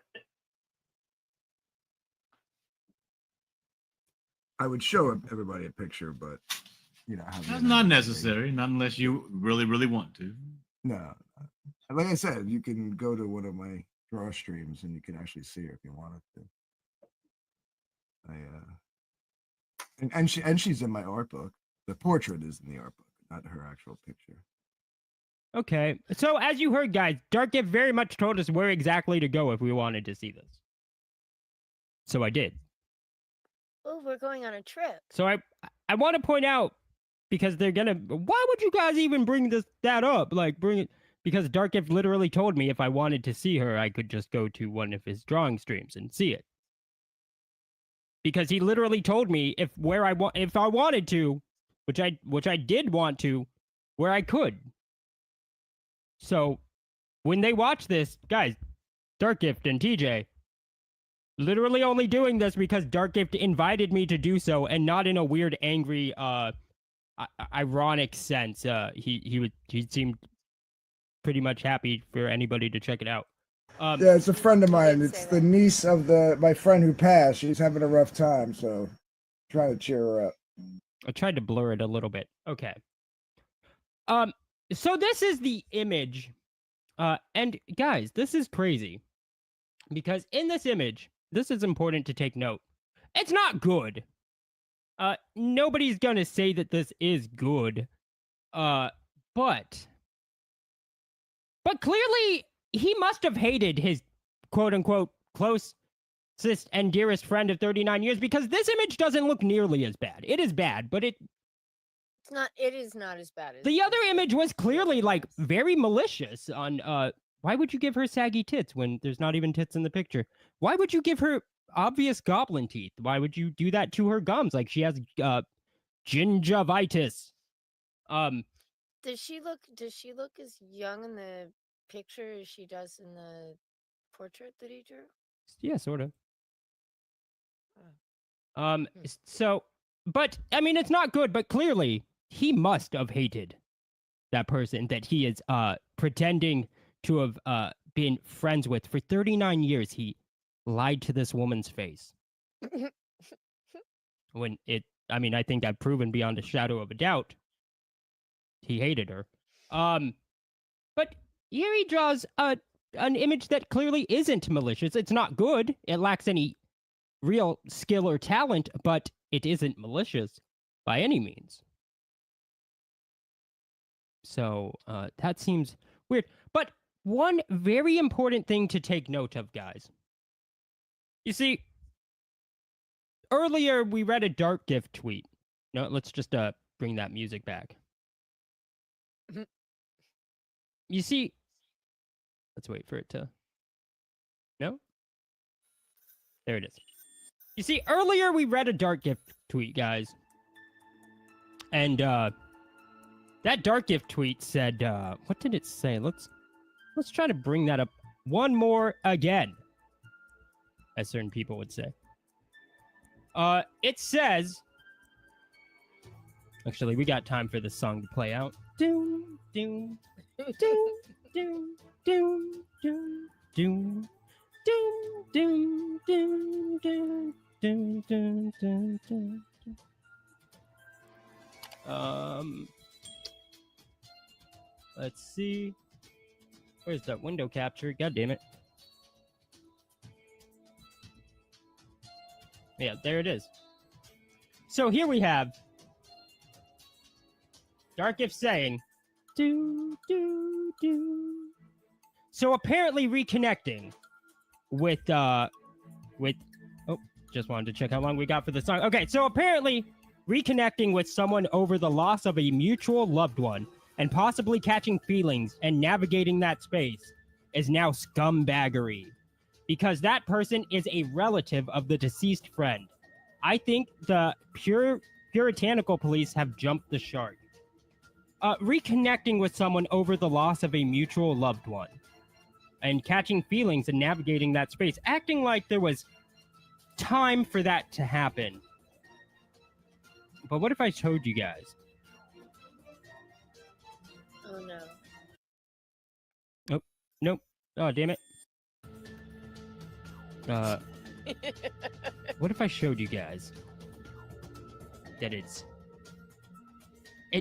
I would show everybody a picture, but I have That's not necessary, not unless you really, really want to. No, like I said, you can go to one of my draw streams and you can actually see her if you wanted to. And she's in my art book. The portrait is in the art book, not her actual picture. Okay, so as you heard, guys, Dark Gift very much told us where exactly to go if we wanted to see this. So I did. Oh, we're going on a trip. So I want to point out, because they're gonna. Why would you guys even bring that up? Like, bring it because Dark Gift literally told me if I wanted to see her, I could just go to one of his drawing streams and see it. Because he literally told me if I wanted to, which I did want to, where I could. So when they watch this, guys, Dark Gift and TJ, literally only doing this because Dark Gift invited me to do so, and not in a weird, angry, ironic sense. He seemed pretty much happy for anybody to check it out. Yeah, it's a friend of mine. did It's say the that. niece of my friend who passed. She's having a rough time, so trying to cheer her up. I tried to blur it a little bit. Okay. So this is the image. And guys, this is crazy. Because in this image, this is important to take note. It's not good. Nobody's gonna say that this is good. But clearly he must have hated his quote unquote closest and dearest friend of 39 years, because this image doesn't look nearly as bad. It is bad, but it is not as bad as the other image was clearly like very malicious on why would you give her saggy tits when there's not even tits in the picture? Why would you give her obvious goblin teeth? Why would you do that to her gums? Like she has gingivitis. Does she look as young in the picture as she does in the portrait that he drew? Yeah, sort of. Hmm. So, but I mean, it's not good, but clearly he must have hated that person that he is pretending to have been friends with for 39 years. He lied to this woman's face. I mean, I think I've proven beyond a shadow of a doubt he hated her. But here he draws an image that clearly isn't malicious. It's not good. It lacks any real skill or talent, but it isn't malicious by any means. So that seems weird. But one very important thing to take note of, guys. You see, earlier we read a Dark Gift tweet. No, let's just bring that music back. You see, let's wait for it to... No? There it is. You see, earlier we read a Dark Gift tweet, guys. And that Dark Gift tweet said, what did it say? Let's try to bring that up one more again, as certain people would say. It says... Actually, we got time for this song to play out. Doom, doom, doom, doom, doom, doom, doom, doom, doom, doom, doom, doom, doom, doom, doom. Let's see. Where's that window capture? God damn it. Yeah, there it is. So here we have Dark Gift saying, do, do, do. So apparently reconnecting with, oh, just wanted to check how long we got for the song. Okay, so apparently reconnecting with someone over the loss of a mutual loved one and possibly catching feelings and navigating that space is now scumbaggery. Because that person is a relative of the deceased friend. I think the puritanical police have jumped the shark. Reconnecting with someone over the loss of a mutual loved one and catching feelings and navigating that space, acting like there was time for that to happen. But what if I showed you guys? Oh no. Nope. Nope. Oh, damn it. What if I showed you guys that it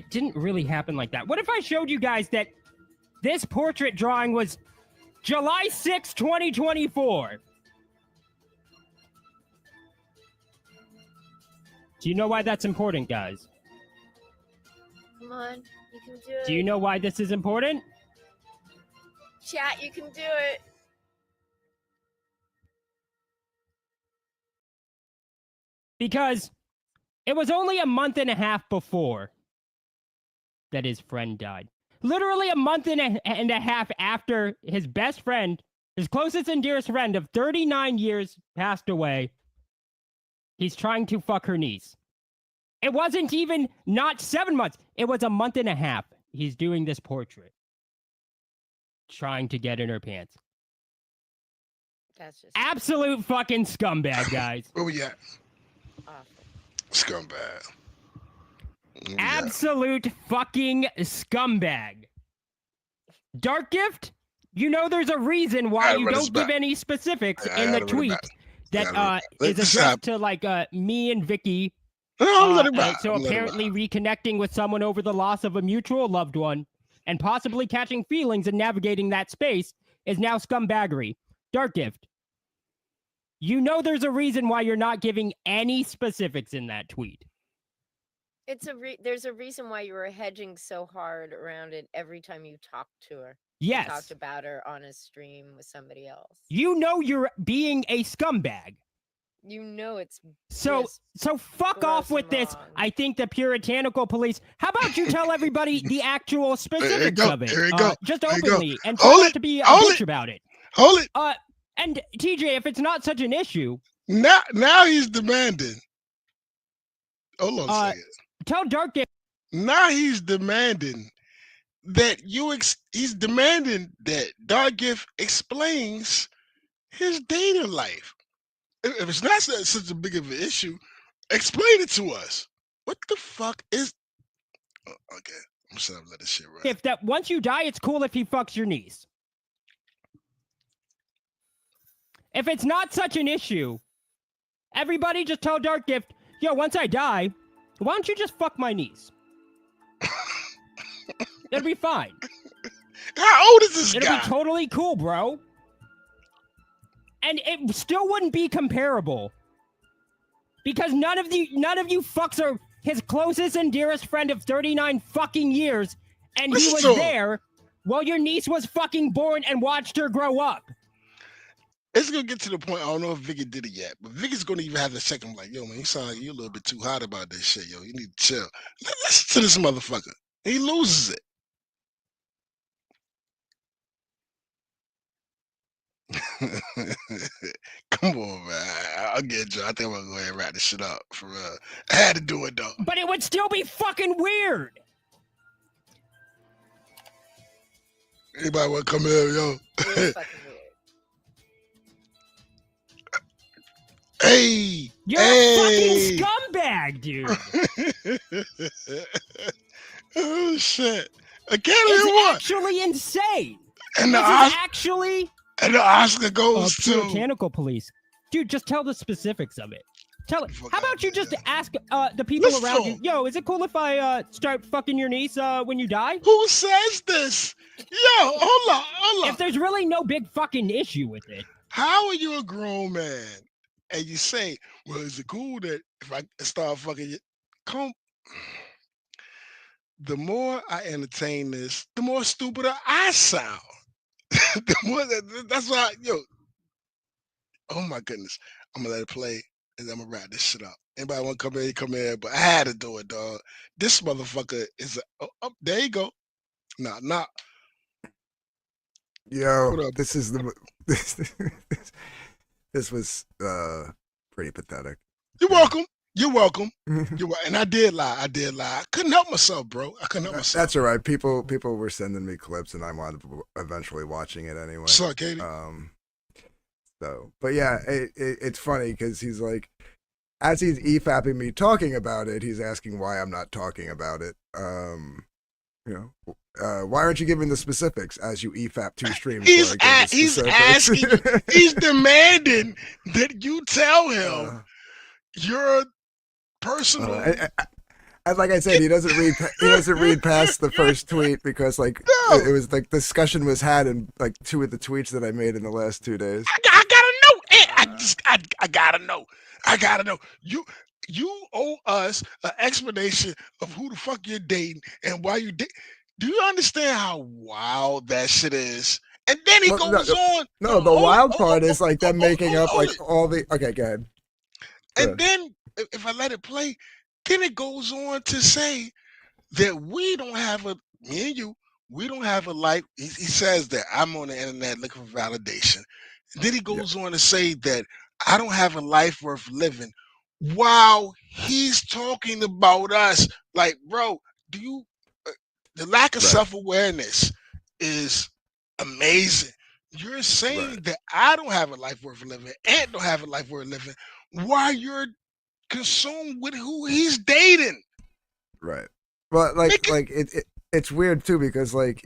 didn't really happen like that? What if I showed you guys that this portrait drawing was July 6, 2024? Do you know why that's important, guys? Come on, you can do it. Do you know why this is important? Chat, you can do it. Because it was only a month and a half before that his friend died. Literally a month and a half after his best friend, his closest and dearest friend of 39 years passed away, he's trying to fuck her niece. It wasn't even not 7 months. It was a month and a half. He's doing this portrait. Trying to get in her pants. That's just Absolute fucking scumbag, guys. Where we at? awful. Scumbag. Yeah. Absolute fucking scumbag. Dark Gift, you know there's a reason why you don't give any specifics in the tweet that is addressed to like me and Vicky. So apparently reconnecting with someone over the loss of a mutual loved one and possibly catching feelings and navigating that space is now scumbaggery. Dark Gift, you know there's a reason why you're not giving any specifics in that tweet. It's there's a reason why you were hedging so hard around it every time you talked to her. Yes. You talked about her on a stream with somebody else. You know you're being a scumbag. You know it's so fuck off with this. wrong. I think the puritanical police. How about you tell everybody the actual specifics of it? There you go. Just There you go. openly and try not to be a bitch about it. Hold it. And TJ, if it's not such an issue, Now he's demanding. Hold on a second. tell Dark Gift. Now he's demanding that he's demanding that Dark Gift explains his dating life. If it's not such a big of an issue, explain it to us. What the fuck is? Oh, okay, I'm just gonna let this shit run. If that once you die, it's cool if he fucks your niece. If it's not such an issue, everybody just tell Dark Gift, yo, once I die, why don't you just fuck my niece? That'll be fine. How old is this It'll guy? be totally cool, bro. And it still wouldn't be comparable. Because none of you fucks are his closest and dearest friend of 39 fucking years, and he was there while your niece was fucking born and watched her grow up. It's gonna get to the point. I don't know if Vicky did it yet, but Vicky's gonna even have the second. Like, yo, man, you sound like you're a little bit too hot about this shit, yo. You need to chill. Listen to this motherfucker. He loses it. Come on, man. I'll get you. I think I'm gonna go ahead and wrap this shit up for real. I had to do it though. But it would still be fucking weird. Anybody want to come here, yo? It's fucking weird. Hey, You're a fucking scumbag, dude. Oh shit! Academy It's Award, actually insane. and This the is Oscar, actually and the Oscar goes to. puritanical police. Dude, just tell the specifics of it. Tell it. Fuck How out about you there. just ask the people Let's around you, go. yo, is it cool if I start fucking your niece when you die? Who says this? Yo, hold If on. there's really no big fucking issue with it. How are you a grown man and you say, well, is it cool that if I start fucking you? Come. The more I entertain this, the more stupider I sound. The more that's why, yo. Oh my goodness. I'm gonna let it play and I'm gonna wrap this shit up. Anybody want to come in, come in, but I had to do it, dog. This motherfucker is there you go. Nah. Yo, What up? this is the this was pretty pathetic. You're welcome. You're welcome. And I did lie. I couldn't help myself, bro. I couldn't help myself. That's all right. People were sending me clips, and I wound up eventually watching it anyway. What's up, Katie? So, but yeah, it's funny because he's like, as he's EFAPing me talking about it, he's asking why I'm not talking about it. Why aren't you giving the specifics as you EFAP 2 streams? He's before I give the he's specifics? asking. He's demanding that you tell him your personal. And like I said, he doesn't read. He doesn't read past the first tweet because, like, No. it was like discussion was had in like 2 of the tweets that I made in the last 2 days. I gotta know. I gotta know. I gotta know. You owe us an explanation of who the fuck you're dating and why you date. Do you understand how wild that shit is? And then he Well, goes on. No, the wild part is like them making up like it. all the. Okay, go ahead. And then if I let it play, then it goes on to say that we don't have me and you, we don't have a life. He says that I'm on the internet looking for validation. Then he goes on to say that I don't have a life worth living while he's talking about us. Like, bro, do you, the lack of self-awareness is amazing. You're saying that I don't have a life worth living and don't have a life worth living while you're consumed with who he's dating. Right. Well, it's weird too because like,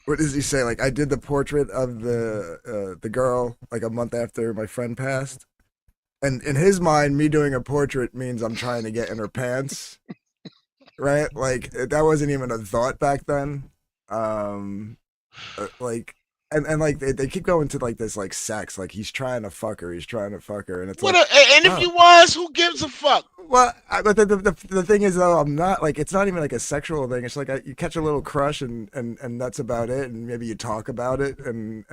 what does he say? Like, I did the portrait of the girl like a month after my friend passed, and in his mind, me doing a portrait means I'm trying to get in her pants. Right? Like that wasn't even a thought back then. Like. And like they keep going to like this like sex, like he's trying to fuck her, and it's like, and if he was, who gives a fuck? Well, but the thing is though, I'm not like, it's not even like a sexual thing. It's like you catch a little crush and that's about it, and maybe you talk about it and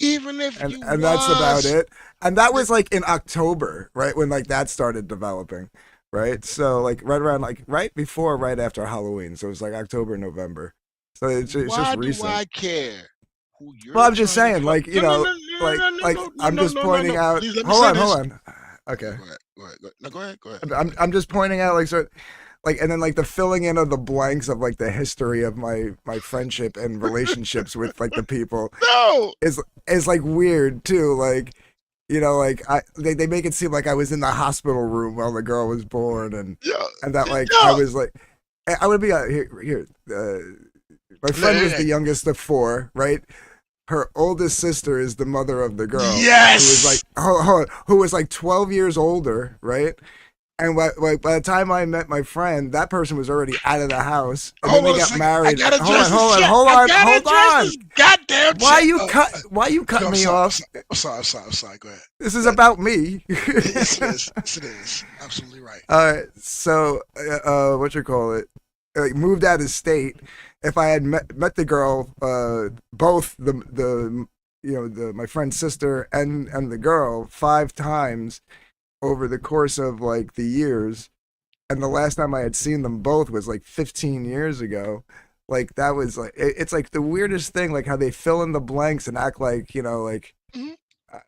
even if and that's about it. And that was like in October, right when like that started developing, right? So like right after Halloween, so it was like October, November. So it's just recent. Why do I care? Well, I'm just saying, like, you know, I'm just pointing out. Hold on. Okay. Go ahead. I'm just pointing out, like, so, like, and then like the filling in of the blanks of like the history of my friendship and relationships with like the people is like weird too. Like, you know, like they make it seem like I was in the hospital room while the girl was born, and that like I was like, I would be here. My friend was the youngest of 4, right? Her oldest sister is the mother of the girl. Yes. Who was like, who was like 12 years older, right? And by the time I met my friend, that person was already out of the house, and Hold then on they a got second. I married. gotta Hold address on, hold this on, chat. hold I on, gotta hold address on. this goddamn Why chat. you cut No, me I'm off? I'm sorry. Go ahead. This is about me. Yes, it is. Yes, it is. Absolutely right. All right, so what you call it? Moved out of state. If I had met the girl, both the my friend's sister and the girl 5 times over the course of like the years, and the last time I had seen them both was like 15 years ago. Like that was like it's like the weirdest thing, like how they fill in the blanks and act like like Mhm.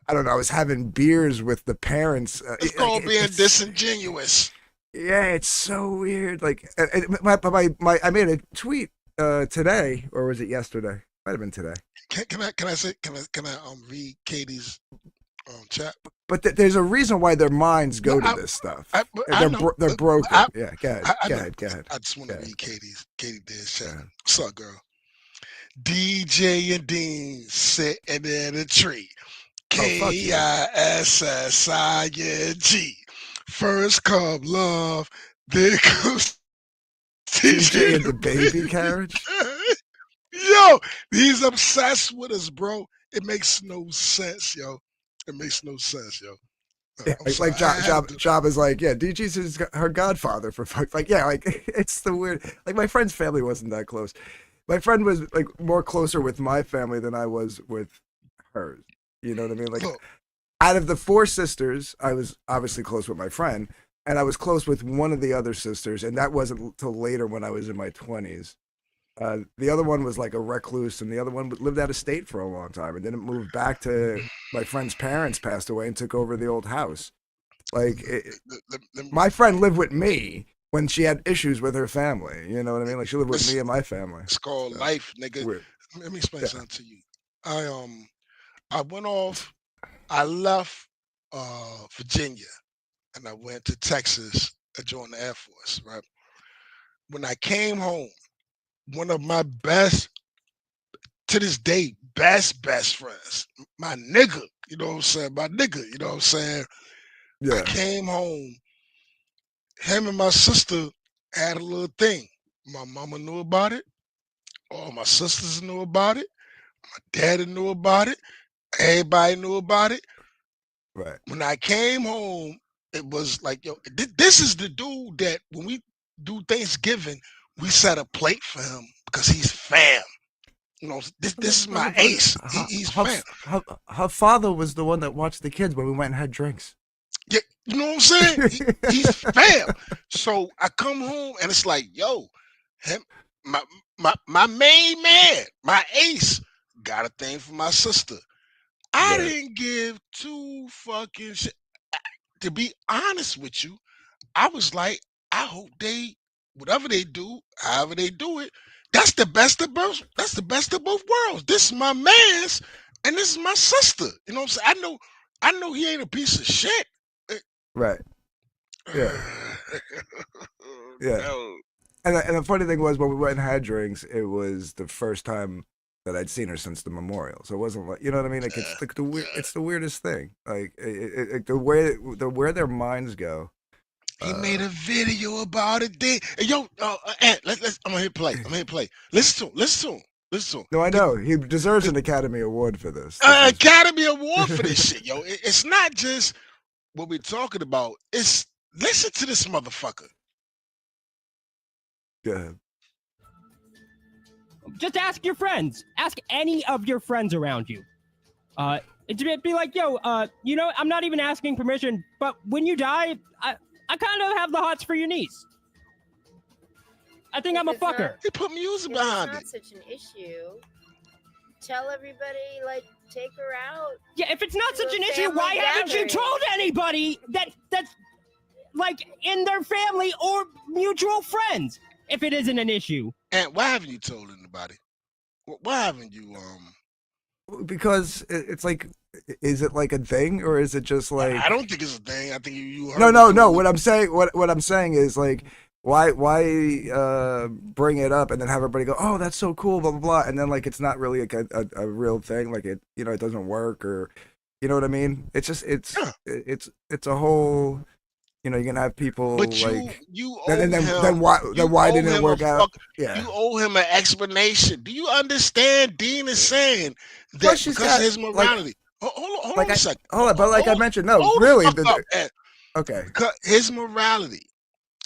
I don't know. I was having beers with the parents. It's called being disingenuous. Yeah, it's so weird. Like, I made a tweet today, or was it yesterday? Might have been today. Can I read Katie's chat? But there's a reason why their minds go No, to this stuff. I know. They're broken. I, Yeah, go ahead. I Go know. ahead. Go ahead. I just want to Go ahead. read Katie D's chat. Go ahead. What's up, girl? DJ and Dean sitting in a tree. Oh, fuck you. KISSING. First come love, then comes TJ and the baby carriage. Yo, he's obsessed with us, bro. It makes no sense, yo. It makes no sense, yo. Yeah, I'm sorry. Job is like, yeah, DG's is her godfather for fuck. Like, yeah, like it's the weird. Like my friend's family wasn't that close. My friend was like more closer with my family than I was with hers. You know what I mean? Like, Look. out of the 4 sisters, I was obviously close with my friend, and I was close with one of the other sisters, and that wasn't till later when I was in my 20s. The other one was like a recluse, and the other one lived out of state for a long time, and then it moved back to my friend's parents passed away and took over the old house. Like, my friend lived with me when she had issues with her family. You know what I mean? Like, she lived with me and my family. It's called life, nigga. Weird. Let me explain something to you. I went off. I left Virginia, and I went to Texas and joined the Air Force. Right when I came home, one of my best, to this day, best friends, my nigga, you know what I'm saying? My nigga, you know what I'm saying? I Yeah. came home, him and my sister had a little thing. My mama knew about it. All my sisters knew about it. My daddy knew about it. Everybody knew about it. Right. When I came home, it was like, yo, this is the dude that when we do Thanksgiving, we set a plate for him because he's fam. You know, this is my ace. He's fam. Her father was the one that watched the kids when we went and had drinks. Yeah, you know what I'm saying? He's fam. So I come home and it's like, yo, him, my main man, my ace, got a thing for my sister. I didn't give 2 fucking shit. To be honest with you, I was like, I hope they, whatever they do, however they do it, that's the best of both. That's the best of both worlds. This is my man's, and this is my sister. You know what I'm saying? I know he ain't a piece of shit. Right. Yeah. Yeah. No. And the funny thing was, when we went and had drinks, it was the first time that I'd seen her since the memorial. So it wasn't like, you know what I mean? Like, it's like it's the weirdest thing. Like, the where their minds go. He made a video about it. Then, yo, Ant, I'm gonna hit play. Listen to him. No, I know he deserves an Academy Award for this. Academy Award for this shit, yo. It's not just what we're talking about. It's listen to this motherfucker. Go ahead. Just ask your friends. Ask any of your friends around you. It'd be like, yo, you know, I'm not even asking permission, but when you die, I kind of have the hots for your niece. I think I'm a fucker. He put music If behind it's it. not such an issue, tell everybody, like, take her out. Yeah, if it's not To such a an issue, family why haven't you gathering. told anybody that's like in their family or mutual friends? If it isn't an issue, And why haven't you told anybody? Why haven't you Because it's like, is it like a thing, or is it just like? I don't think it's a thing. I think you heard No. What I'm saying is like, why bring it up and then have everybody go, oh, that's so cool, blah blah blah, and then like it's not really like a real thing, like it, you know, it doesn't work, or you know what I mean? It's just it's a whole you know, you can have people But like you owe then him. why You didn't owe it him work a out? fuck. Yeah. You owe him an explanation. Do you understand? Dean is saying Plus, that she's because of got his like morality. Hold like on a I second. hold on, but like I Hold, mentioned, no, hold the really, fuck up, Ed. okay, Because his morality,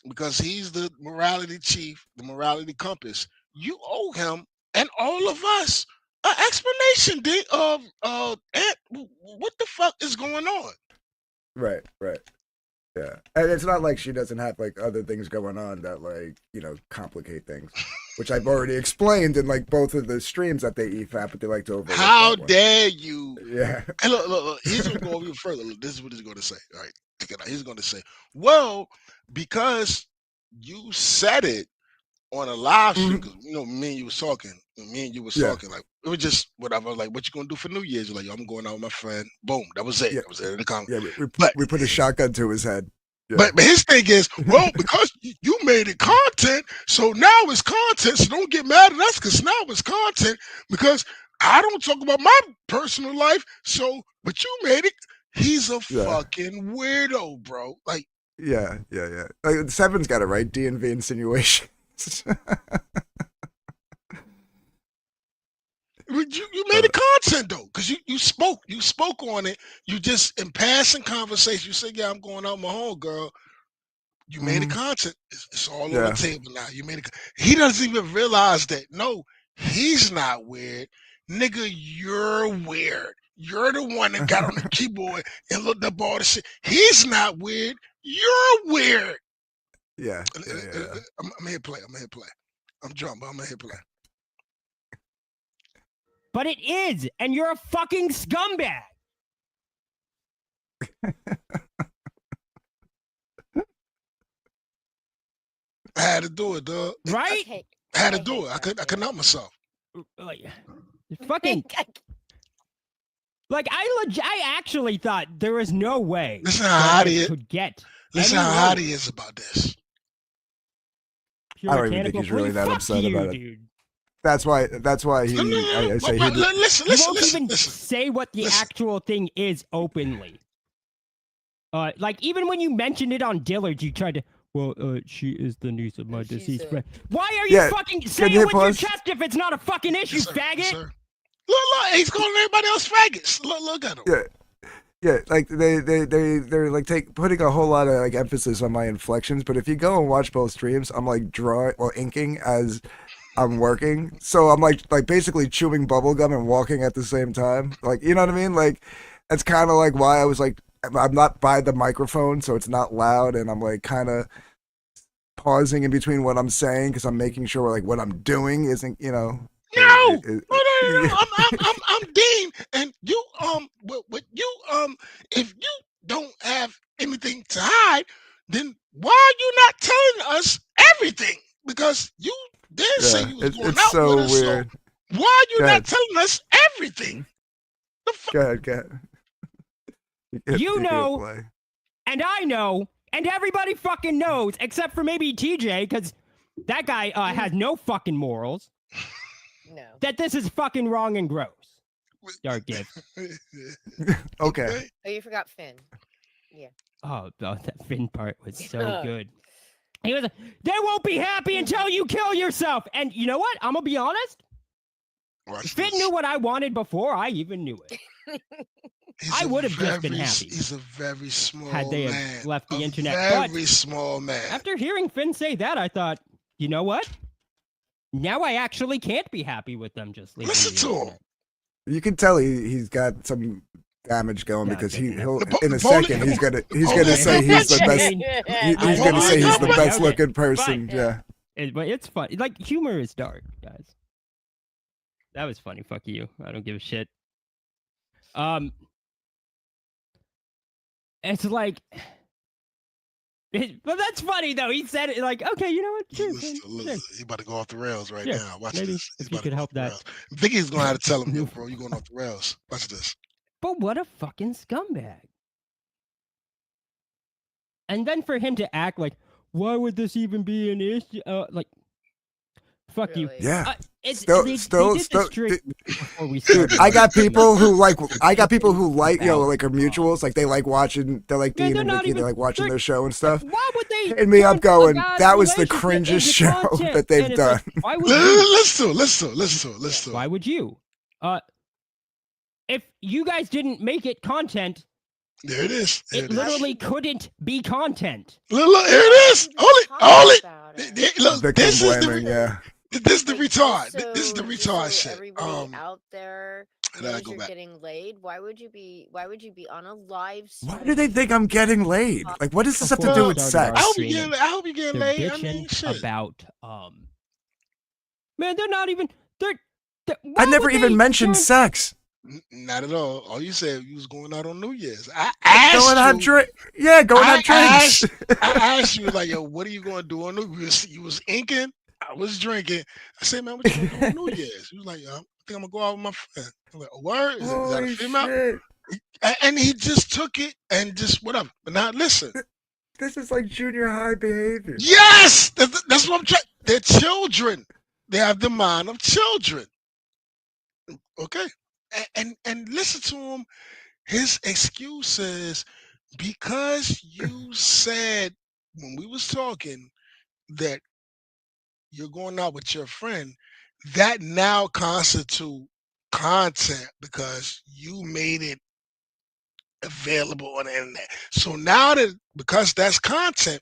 because he's the morality chief, the morality compass. You owe him and all of us an explanation, Dean. Ed, what the fuck is going on? right. Yeah, and it's not like she doesn't have like other things going on that like complicate things, which I've already explained in like both of the streams that they EFAP, but they like to overlook How that one. dare you? Yeah, And look, he's gonna go even further. Look, this is what he's gonna say. All right, check it out. He's gonna say, well, because you said it on a live stream, because me and you was talking, yeah, like it was just whatever. Like, what you gonna do for New Year's? You're like, yo, I'm going out with my friend. Boom, that was it. yeah, That was it in the comment. yeah. But We put a shotgun to his head. Yeah. but his thing is, well, because you made it content, so now it's content. So don't get mad at us because now it's content because I don't talk about my personal life. So, but you made it. He's a fucking weirdo, bro. Like, yeah. Like, Seven's got it right. DNV insinuations. you made it content though, because you spoke on it. You just in passing conversation, you said, yeah, I'm going out with my home girl. You made it content. It's all on the table now. You made it. He doesn't even realize that. No, he's not weird. Nigga, you're weird. You're the one that got on the keyboard and looked up all the shit. He's not weird. You're weird. Yeah. I'm here play. I'm drunk, but I'm here play. But it is, and you're a fucking scumbag. I had to do it, dog. Right? Okay. I had to do it. I could not myself. Like, fucking. Like I actually thought there was no way Listen how hot he is. could get. Listen how hot he is about this. I don't even think he's really that upset about it. Dude. That's why he. I say he. Listen. He won't even say what the actual thing is openly. Like even when you mentioned it on Dillard, you tried to. Well, she is the niece of my deceased friend. Why are you fucking saying it with your chest if it's not a fucking issue, faggot? Yes, look, he's calling everybody else faggots. Look at him. Yeah, like they're like putting a whole lot of like emphasis on my inflections. But if you go and watch both streams, I'm like drawing or inking as I'm working. So I'm like basically chewing bubblegum and walking at the same time. Like, you know what I mean? Like, that's kind of like why I was like, I'm not by the microphone, so it's not loud, and I'm like kind of pausing in between what I'm saying because I'm making sure like what I'm doing isn't, No. I'm Dean, and you what you if you don't have anything to hide, then why are you not telling us everything? Because you did say you was going out so with us. weird. So why are you not telling us everything? The fuck? Go ahead. You know, and I know, and everybody fucking knows, except for maybe TJ, because that guy has no fucking morals. No. That this is fucking wrong and gross. Dark gift. Okay. Oh, you forgot Finn. Yeah. Oh, that Finn part was so good. He was they won't be happy until you kill yourself. And you know what? I'm gonna be honest. Finn knew what I wanted before I even knew it. I would have just been happy. He's a very small man. Had they have left the internet. Very small man. After hearing Finn say that, I thought, you know what? Now I actually can't be happy with them just leaving. Listen to him. You can tell he's got some damage going because he'll in a police- second he's gonna say he's the best. He's gonna say he's the best looking person. Yeah. But it's fun. Like humor is dark, guys. That was funny. Fuck you. I don't give a shit. It's like, but that's funny though. He said it like, okay, you know what? Sure, Listen, he about to go off the rails right Yeah, now. Watch maybe this. He's if you about to could go help off the that. rails. Vicky's gonna have to tell him, yo, bro, you going off the rails. Watch this. But what a fucking scumbag. And then for him to act like, why would this even be an issue? Like, fuck you. Really? Yeah. Still- they still- did still- this trick before we Dude, started. I got people who like About, like are mutuals, like they like watching, they're like Man, Dean they're and not Vicky, they even- like watching they're- their show and stuff. Why would they? Hitting me up turn a going, guy's that was the relationship cringest into show content? that they've And it's like, done. why would you? Listen. Why would you? If you guys didn't make it content, There it is. There it it is. literally couldn't be content. Look, here it is. Hold it. Look, Victim this is blaming, the yeah. this is the Like, retard. just This is the so- retard just so shit. Everybody out there and then I knows go you're back. getting laid. Why would you be on a live stream? Why do they think I'm getting laid? Like, what does this have to do Before with we started I sex? hope streaming, you getting They're laid. I bitching mean, shit. about Man, they're not even. They're. I why never would even they mentioned turn- sex. Not at all. All you said you was going out on New Year's. I asked Go and have you. drink. Yeah, go and have drinks. I asked you like, yo, what are you going to do on New Year's? You was inking. I was drinking. I said, man, what you going to do on New Year's? He was like, I think I'm gonna go out with my friend. I'm like, a word? Is that a Holy female? shit. And he just took it and just whatever. But now listen. This is like junior high behavior. Yes, that's what I'm trying. They're children. They have the mind of children. Okay, and listen to him. His excuse is because you said when we was talking that you're going out with your friend, that now constitute content because you made it available on the internet. So now that because that's content,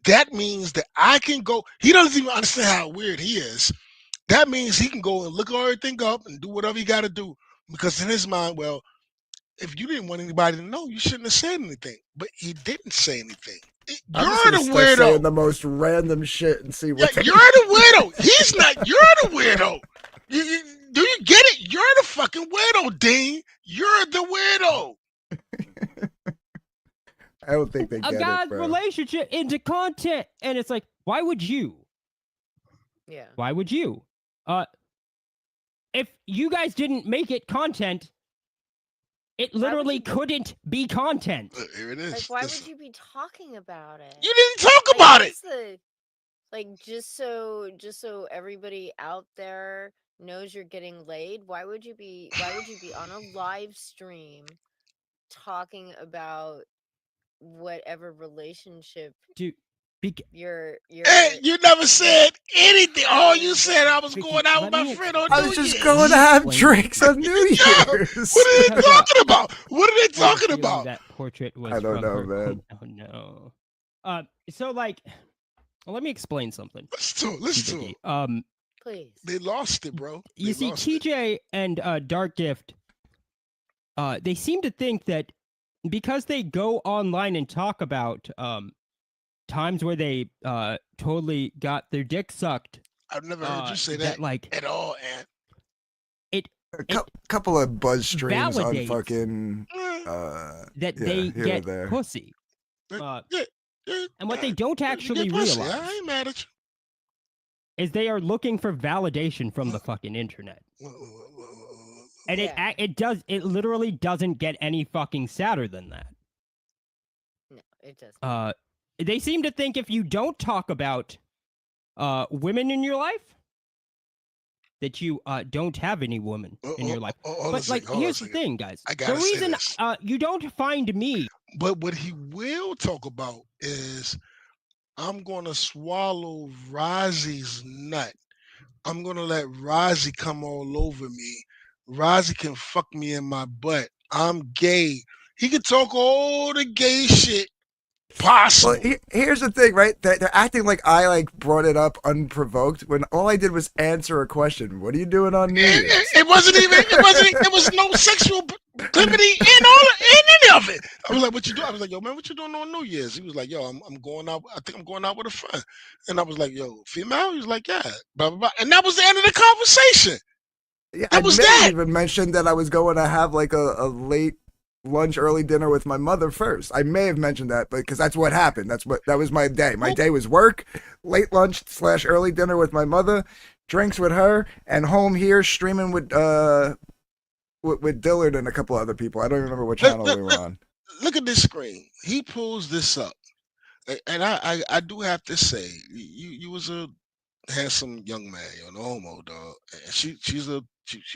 that means that I can go. He doesn't even understand how weird he is. That means he can go and look everything up and do whatever he got to do because in his mind, well, if you didn't want anybody to know, you shouldn't have said anything. But he didn't say anything. I'm You're just the gonna start saying weirdo. the most random shit and see Yeah, what. you're the weirdo. He's not. You're the weirdo. Do you get it? You're the fucking weirdo, Dean. You're the weirdo. I don't think they a get guy's it, bro. relationship into content, and it's like, why would you? Yeah. Why would you? If you guys didn't make it content, it would literally you- couldn't be content. Here it Like, is. why Listen. would you be talking about it? You didn't talk Like, about it. what's the- like, just so everybody out there knows you're getting laid. Why would you be on a live stream talking about whatever relationship Dude, you're Hey, you never said anything. All you Yeah. said, I was Vicky, going out with let my me friend on I New was just Year's. going to have Explain. drinks on New Yeah. Year's. What are they Because, talking about? What are they I have a talking feeling about? That portrait was I don't from know, her. man. Oh no. So like, well, let me explain something. Listen to Vicky. them. please. They lost it, bro. You They see, lost it. TJ and Dark Gift, they seem to think that because they go online and talk about times where they totally got their dick sucked, I've never heard you say that like at all, and A couple of buzz streams on validates fucking. that yeah, they here or get there. pussy. yeah, And what they don't you actually get pussy. realize I ain't mad at you. is they are looking for validation from the fucking internet. And Yeah. it literally doesn't get any fucking sadder than that. No, it doesn't. They seem to think if you don't talk about women in your life, that you don't have any women in your life. But like, here's the thing, guys. I The gotta say reason this. you don't find me, But what he will talk about is I'm gonna swallow Rozzy's nut. I'm gonna let Rozzy come all over me. Rozzy can fuck me in my butt. I'm gay. He can talk all the gay shit possible. Well, here's the thing, right? They're acting like I like brought it up unprovoked when all I did was answer a question. What are you doing on New Year's? It wasn't even. It was no sexual proclivity in any of it. I was like, "What you doing?" I was like, "Yo, man, what you doing on New Year's?" He was like, "Yo, I'm going out. I think I'm going out with a friend." And I was like, "Yo, female?" He was like, "Yeah." Blah blah blah. And that was the end of the conversation. Yeah, That I was may have that. even mentioned that I was going to have like a late lunch, early dinner with my mother first. I may have mentioned that, but because that's what happened. That was my day. My day was work, late lunch / early dinner with my mother, drinks with her, and home here streaming with Dillard and a couple other people. I don't remember what channel we were on. Look at this screen. He pulls this up, and I do have to say, you was a handsome young man, no homo, dog. And she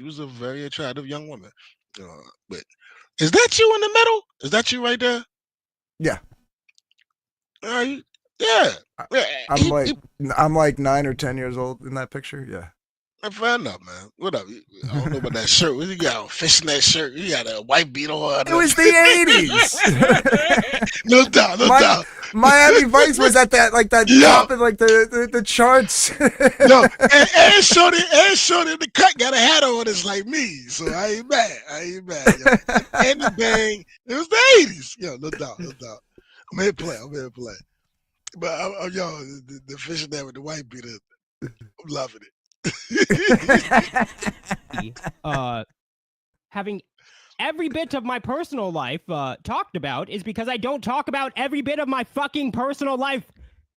was a very attractive young woman. But is that you in the middle? Is that you right there? Yeah. You, yeah. I- Yeah, I'm like 9 or 10 years old in that picture. Yeah. fair enough, man. What up? I don't know about that shirt. What you got? A fishnet shirt. You got a white beat on. It was the 80s. No doubt, no doubt. Miami Vice was at that top of like the charts. No, and Shorty in the cut got a hat on that's like me, so I ain't mad. Yo. And the bang, it was the 80s. Yo, no doubt. I'm here to play. But yo, the fishing there with the white beater, I'm loving it. Having every bit of my personal life talked about is because I don't talk about every bit of my fucking personal life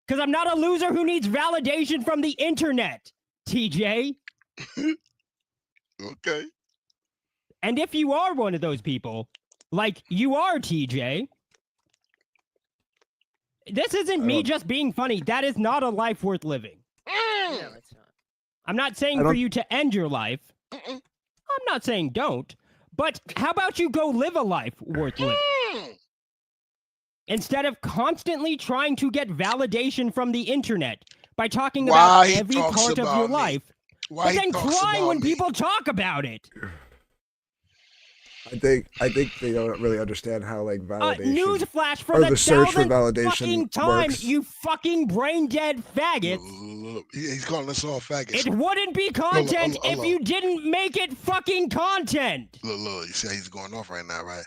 because I'm not a loser who needs validation from the internet, TJ. Okay. And if you are one of those people, like you are, TJ, this isn't me just being funny. That is not a life worth living. No, it's not. I'm not saying for you to end your life. I'm not saying don't. But how about you go live a life worth living? Instead of constantly trying to get validation from the internet by talking about every part of your life, but then crying when people talk about it. I think they don't really understand how like validation. Newsflash for the search for 1000th validation fucking time, works. you fucking brain dead faggots. Look, he's calling us all faggots. It wouldn't be content Look. if you didn't make it fucking content. Look, you see how he's going off right now, right?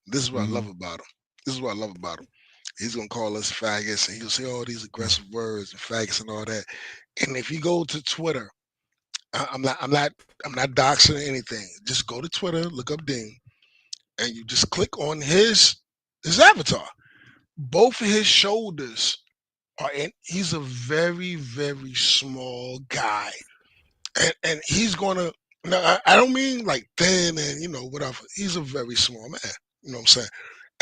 This is what I love about him. He's gonna call us faggots, and he'll say all these aggressive words and faggots and all that. And if you go to Twitter, I'm not doxing anything. Just go to Twitter, look up Ding, and you just click on his avatar. Both of his shoulders are in. He's a very, very small guy, and he's gonna. No, I don't mean like thin and whatever. He's a very small man. You know what I'm saying?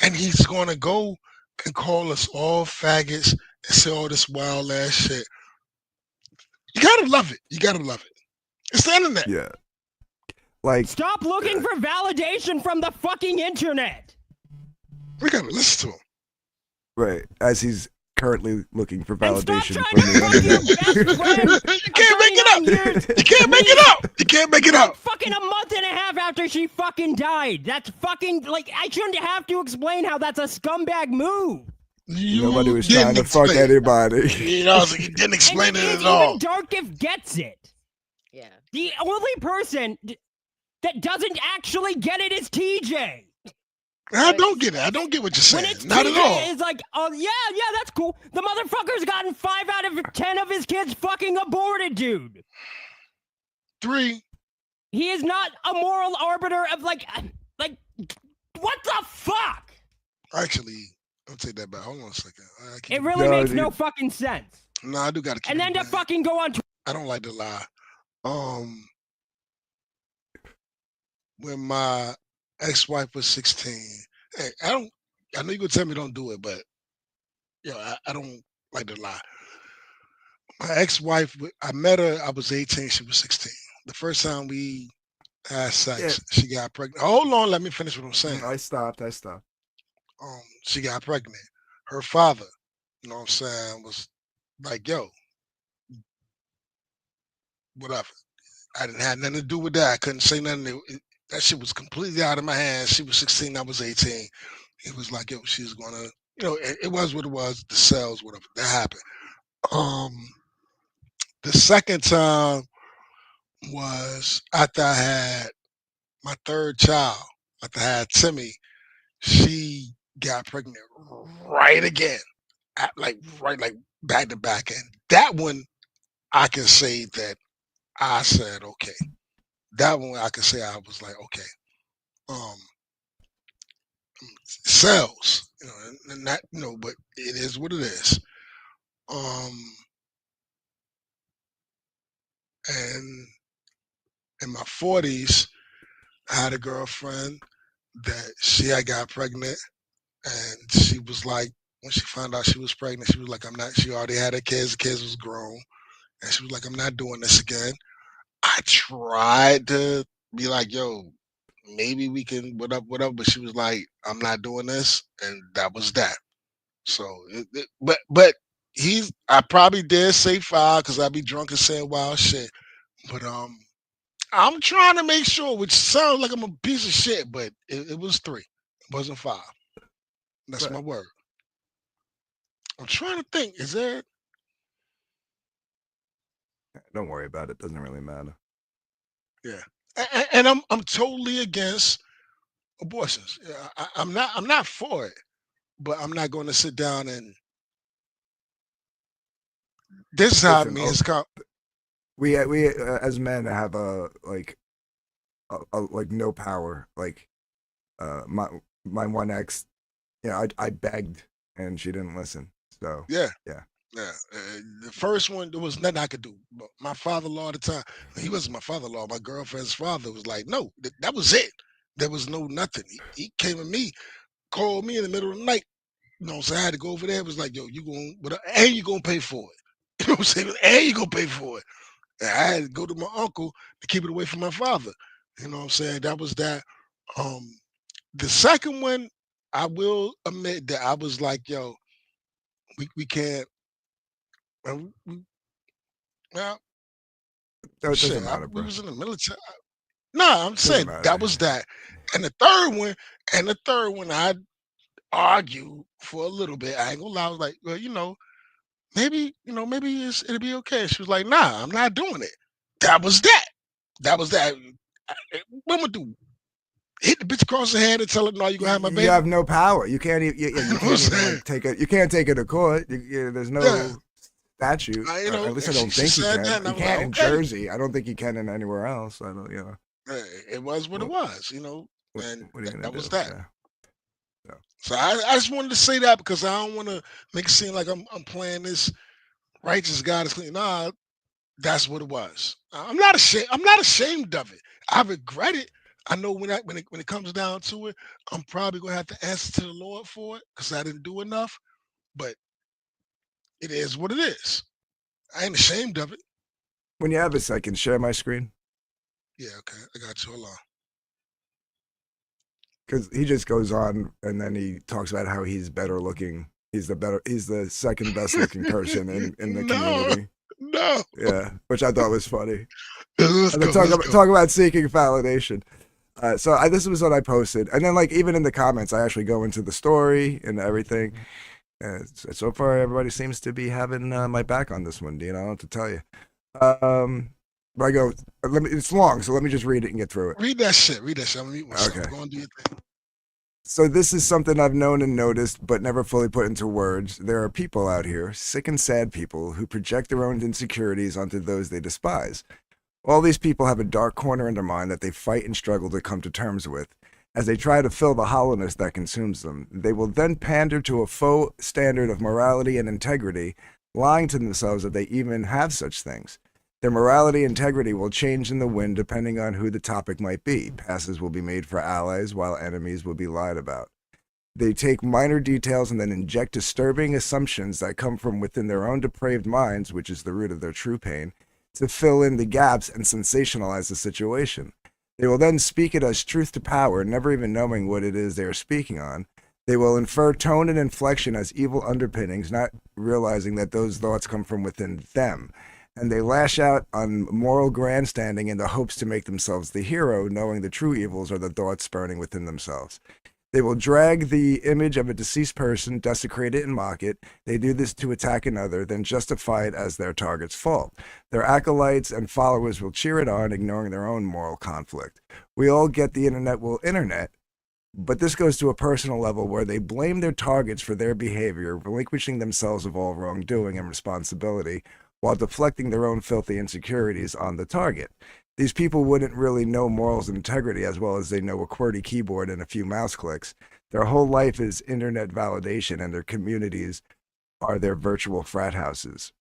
And he's gonna go and call us all faggots and say all this wild ass shit. You gotta love it. It's the internet. Yeah. Like, stop looking for validation from the fucking internet. We gotta listen to him. Right, as he's currently looking for And stop validation trying from to the fuck your internet. best friend. You can't make it up. You can't make it up. You can't make it up. Fucking a month and a half after she fucking died. That's fucking like I shouldn't have to explain how that's a scumbag move. Nobody was trying to fuck anybody. You didn't explain it at all. Even Darkif gets it. Yeah. The only person that doesn't actually get it is TJ. I don't get it. I don't get what you're saying. When it's Not TJ, at all. it's like, oh yeah, that's cool. The motherfucker's gotten 5 out of 10 of his kids fucking aborted, dude. 3. He is not a moral arbiter of like what the fuck? Actually, I'll take that back. Hold on a second. It really makes no fucking sense. No, I do gotta keep And then to fucking go on. I don't like to lie. When my ex-wife was 16, hey, I know you're gonna tell me don't do it, but I don't like to lie. My ex-wife, I met her, I was 18, she was 16. The first time we had sex, she got pregnant. Hold on, let me finish what I'm saying. I stopped. She got pregnant. Her father, you know what I'm saying, was like, yo, whatever. I didn't have nothing to do with that. I couldn't say nothing. That shit was completely out of my hands. She was 16, I was 18. He was like, yo, she's gonna, it was what it was, the cells, whatever. That happened. The second time was after I had my third child, after I had Timmy, she got pregnant right again. Like back to back. And that one I can say that I said, okay. That one I can say I was like, okay. Cells, and not, but it is what it is. And in my 40s, I had a girlfriend that she had got pregnant, and she was like, when she found out she was pregnant, she was like, I'm not. She already had her kids. The kids was grown, And she was like, I'm not doing this again. I tried to be like, yo, maybe we can whatever. But she was like, I'm not doing this, and that was that. So, but I probably did say 5 because I'd be drunk and saying wild shit. But I'm trying to make sure, which sounds like I'm a piece of shit, but it was 3. It wasn't 5. That's Right. my word. I'm trying to think. Is there? Don't worry about it. Doesn't really matter. Yeah. And I'm totally against abortions. Yeah, I'm not for it, but I'm not going to sit down and this is how Listen, me has come. we as men have a like no power. Like my one ex, I begged and she didn't listen. So Yeah. yeah. Yeah, the first one, there was nothing I could do. But my father-in-law at the time, he wasn't my father-in-law. My girlfriend's father was like, no, that was it. There was no nothing. He came to me, called me in the middle of the night. You know what I'm saying? I had to go over there. It was like, yo, and you gonna pay for it. You know what I'm saying? And you gonna pay for it. And I had to go to my uncle to keep it away from my father. You know what I'm saying? That was that. Um, the second one, I will admit that I was like, yo, we can't. Well, No, it shit, doesn't matter, we bro. was in the military. Nah, I'm Doesn't saying that matter. was that. And the third one, I argued for a little bit. I ain't gonna lie. I was like, well, maybe it'll be okay. She was like, nah, I'm not doing it. That was that. That was that. What am I do? Hit the bitch across the head and tell her, no, you gonna have my You baby? have no power. You can't even. You You know what I'm can't even saying? like take it. You can't take it to court. There's Yeah. no statute. At least I And don't she think you said that, can. and I You was like, can't in okay. Jersey. I don't think you can in anywhere else. I don't. It was what it What, was, and what are you gonna that was do? that. Yeah. So, So I just wanted to say that because I don't want to make it seem like I'm playing this righteous God is clean. Nah, that's what it was. I'm not ashamed. I'm not ashamed of it. I regret it. I know when it comes down to it, I'm probably gonna have to answer to the Lord for it because I didn't do enough. But it is what it is. I ain't ashamed of it. when you have a second, share my screen Yeah, okay. I got you. Hold on. because he just goes on and then he talks about how he's better looking. He's the second best looking person in the No, community. no. Yeah, which I thought was funny. Let's And then go. Let's go. talk about seeking validation. This was what I posted, and then like even in the comments, I actually go into the story and everything. And so far, everybody seems to be having my back on this one, Dean. I don't know what to tell you. But I go, it's long, so let me just read it and get through it. Read that shit. Read that shit. I'm gonna mute myself. Okay. Go on, do your thing. So this is something I've known and noticed, but never fully put into words. There are people out here, sick and sad people, who project their own insecurities onto those they despise. All these people have a dark corner in their mind that they fight and struggle to come to terms with. As they try to fill the hollowness that consumes them, they will then pander to a faux standard of morality and integrity, lying to themselves that they even have such things. Their morality and integrity will change in the wind depending on who the topic might be. Passes will be made for allies, while enemies will be lied about. They take minor details and then inject disturbing assumptions that come from within their own depraved minds, which is the root of their true pain, to fill in the gaps and sensationalize the situation. They will then speak it as truth to power, never even knowing what it is they are speaking on. They will infer tone and inflection as evil underpinnings, not realizing that those thoughts come from within them. And they lash out on moral grandstanding in the hopes to make themselves the hero, knowing the true evils are the thoughts burning within themselves. They will drag the image of a deceased person, desecrate it, and mock it. They do this to attack another, then justify it as their target's fault. Their acolytes and followers will cheer it on, ignoring their own moral conflict. We all get the internet will internet, but this goes to a personal level where they blame their targets for their behavior, relinquishing themselves of all wrongdoing and responsibility, while deflecting their own filthy insecurities on the target. These people wouldn't really know morals and integrity as well as they know a QWERTY keyboard and a few mouse clicks. Their whole life is internet validation, and their communities are their virtual frat houses.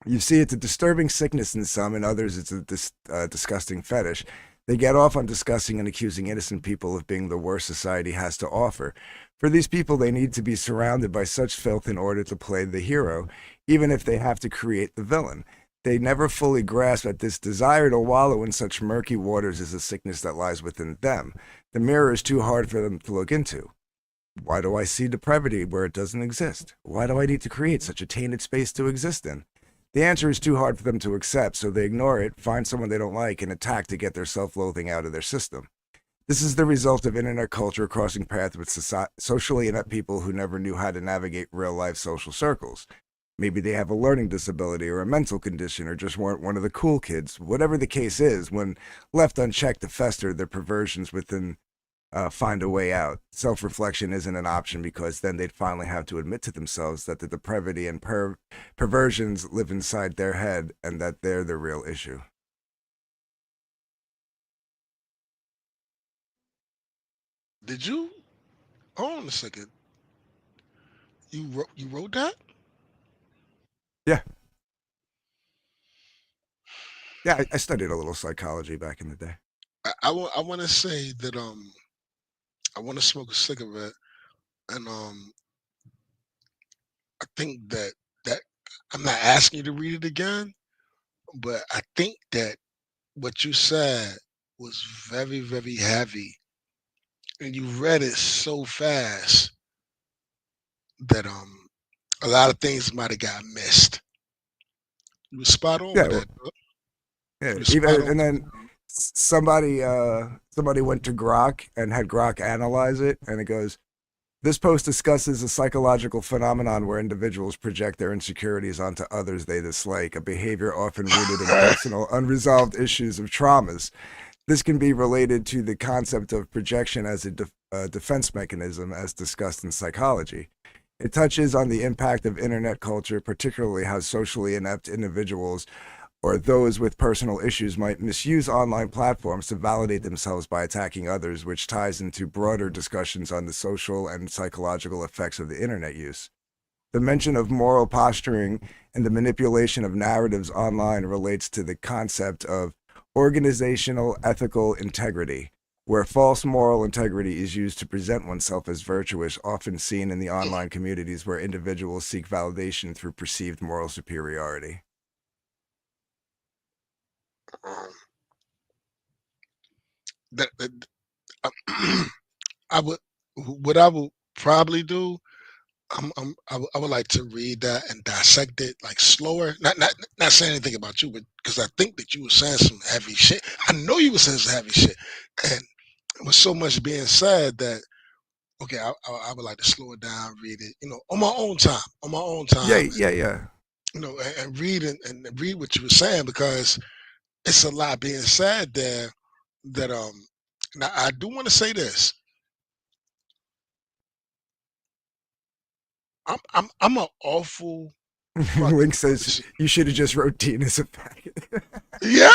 You see, it's a disturbing sickness in some, and others it's a disgusting fetish. They get off on discussing and accusing innocent people of being the worst society has to offer. For these people, they need to be surrounded by such filth in order to play the hero, even if they have to create the villain. They never fully grasp that this desire to wallow in such murky waters is a sickness that lies within them. The mirror is too hard for them to look into. Why do I see depravity where it doesn't exist? Why do I need to create such a tainted space to exist in? The answer is too hard for them to accept, so they ignore it, find someone they don't like, and attack to get their self-loathing out of their system. This is the result of internet culture crossing paths with socially inept people who never knew how to navigate real-life social circles. Maybe they have a learning disability or a mental condition or just weren't one of the cool kids. Whatever the case is, when left unchecked to fester, their perversions within find a way out. Self-reflection isn't an option because then they'd finally have to admit to themselves that the depravity and perversions live inside their head and that they're the real issue. Did you? Hold on a second. You wrote that? Yeah. Yeah, I studied a little psychology back in the day. I want to say that I want to smoke a cigarette, and I think that I'm not asking you to read it again, but I think that what you said was very heavy, and you read it so fast that a lot of things might have got missed. You were spot on Yeah, with that, bro. yeah. You were spot on. And then somebody went to Grok and had Grok analyze it, and it goes, this post discusses a psychological phenomenon where individuals project their insecurities onto others they dislike, a behavior often rooted in personal unresolved issues of traumas. This can be related to the concept of projection as a defense mechanism, as discussed in psychology. It touches on the impact of internet culture, particularly how socially inept individuals or those with personal issues might misuse online platforms to validate themselves by attacking others, which ties into broader discussions on the social and psychological effects of the internet use. The mention of moral posturing and the manipulation of narratives online relates to the concept of organizational ethical integrity, where false moral integrity is used to present oneself as virtuous, often seen in the online communities where individuals seek validation through perceived moral superiority. Um, that I would what I would probably do. I would like to read that and dissect it like slower. Not saying anything about you, but because I think that you were saying some heavy shit. I know you were saying some heavy shit, and with so much being said that okay, I would like to slow it down, read it, on my own time, Yeah, and, yeah. and read and read what you were saying because it's a lot being said there that now I do want to say this. I'm an awful fucking Link says person. you should have just wrote Dean as a faggot. Yeah.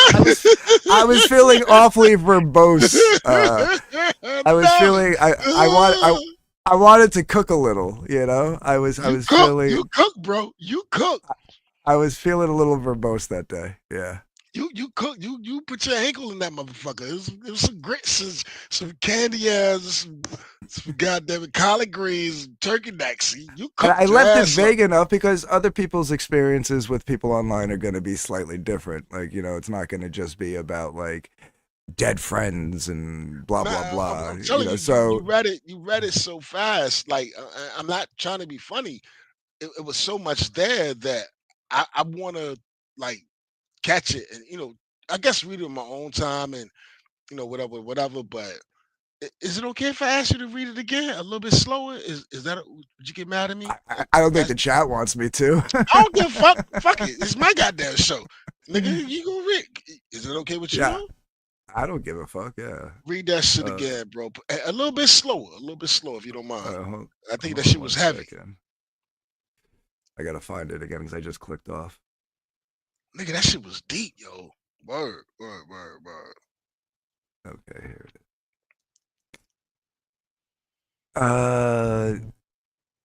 I was feeling awfully verbose. I was No. feeling I wanted to cook a little, I was You cook, feeling you cook, bro. You cook. I was feeling a little verbose that day. Yeah. You cook. You put your ankle in that motherfucker. It was some grits, some candy ass, some goddamn collard greens, turkey necks. You And I cooked your left it ass up. vague enough because other people's experiences with people online are going to be slightly different. Like, it's not going to just be about like dead friends and blah blah Nah, blah. I'm telling you, So you read it. You read it so fast. Like I'm not trying to be funny. It was so much there that I want to like catch it and I guess read it in my own time and whatever. But is it okay if I ask you to read it again a little bit slower? Is that would you get mad at me? I don't think That's, the chat wants me to. I don't give a fuck. Fuck it. It's my goddamn show, nigga. You gonna read? Is it okay with you Yeah, though? I don't give a fuck. Yeah. Read that shit Uh, again, bro. A little bit slower. A little bit slower if you don't mind. I think that hold shit on was 1 heavy. second. I gotta find it again because I just clicked off. Nigga, that shit was deep, yo. Word. Okay, here it is.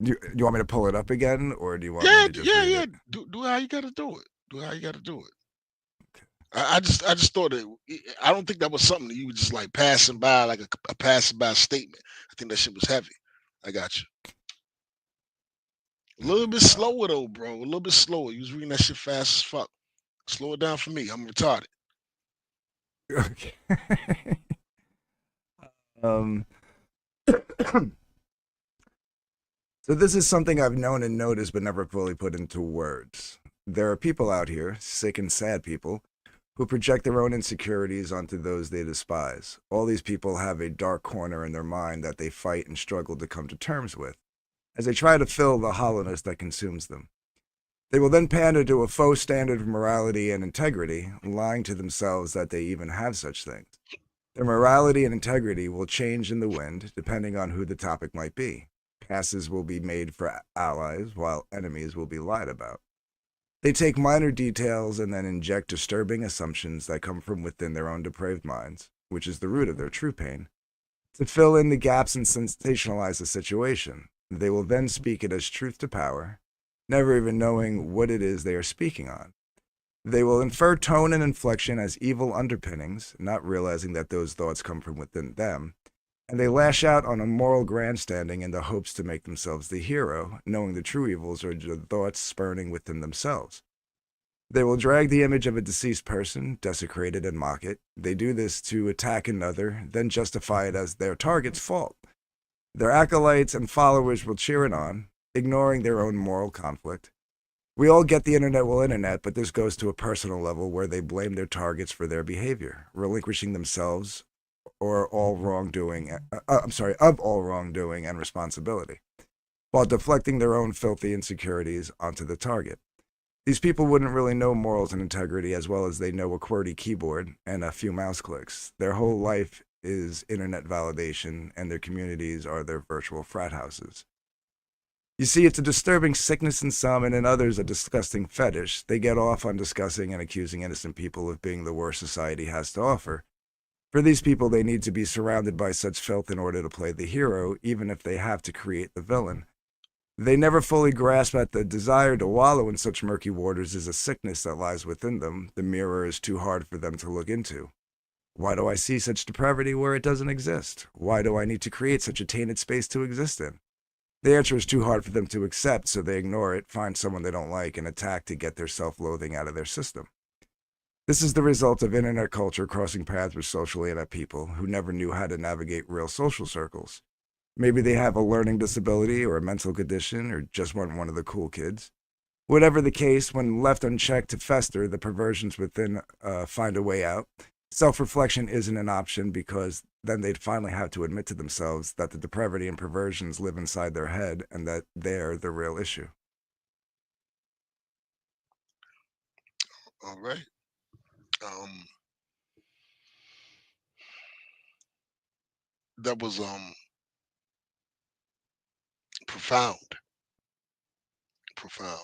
Do you want me to pull it up again, or do you want me to just read Yeah. it? Do how you gotta do it. Do how you gotta do it. I just thought that I don't think that was something that you were just like passing by, like a passing by statement. I think that shit was heavy. I got you. A little bit slower though, bro. A little bit slower. You was reading that shit fast as fuck. Slow it down for me. I'm retarded. Okay. um. So this is something I've known and noticed but never fully put into words. There are people out here, sick and sad people, who project their own insecurities onto those they despise. All these people have a dark corner in their mind that they fight and struggle to come to terms with, as they try to fill the hollowness that consumes them. They will then pander to a faux standard of morality and integrity, lying to themselves that they even have such things. Their morality and integrity will change in the wind, depending on who the topic might be. Passes will be made for allies, while enemies will be lied about. They take minor details and then inject disturbing assumptions that come from within their own depraved minds, which is the root of their true pain, to fill in the gaps and sensationalize the situation. They will then speak it as truth to power, never even knowing what it is they are speaking on. They will infer tone and inflection as evil underpinnings, not realizing that those thoughts come from within them, and they lash out on a moral grandstanding in the hopes to make themselves the hero, knowing the true evils are the thoughts spurning within themselves. They will drag the image of a deceased person, desecrate it, and mock it. They do this to attack another, then justify it as their target's fault. Their acolytes and followers will cheer it on, ignoring their own moral conflict. We all get the internet will internet, but this goes to a personal level where they blame their targets for their behavior, relinquishing themselves or all wrongdoing, of all wrongdoing and responsibility, while deflecting their own filthy insecurities onto the target. These people wouldn't really know morals and integrity as well as they know a QWERTY keyboard and a few mouse clicks. Their whole life is internet validation, and their communities are their virtual frat houses. You see, it's a disturbing sickness in some, and in others a disgusting fetish. They get off on discussing and accusing innocent people of being the worst society has to offer. For these people, they need to be surrounded by such filth in order to play the hero, even if they have to create the villain. They never fully grasp that the desire to wallow in such murky waters is a sickness that lies within them. The mirror is too hard for them to look into. Why do I see such depravity where it doesn't exist? Why do I need to create such a tainted space to exist in? The answer is too hard for them to accept, so they ignore it, find someone they don't like, and attack to get their self-loathing out of their system. This is the result of internet culture crossing paths with socially inept people who never knew how to navigate real social circles. Maybe they have a learning disability or a mental condition or just weren't one of the cool kids. Whatever the case, when left unchecked to fester, the perversions within find a way out. Self-reflection isn't an option because then they'd finally have to admit to themselves that the depravity and perversions live inside their head and that they're the real issue. All right. Um, that was profound, profound.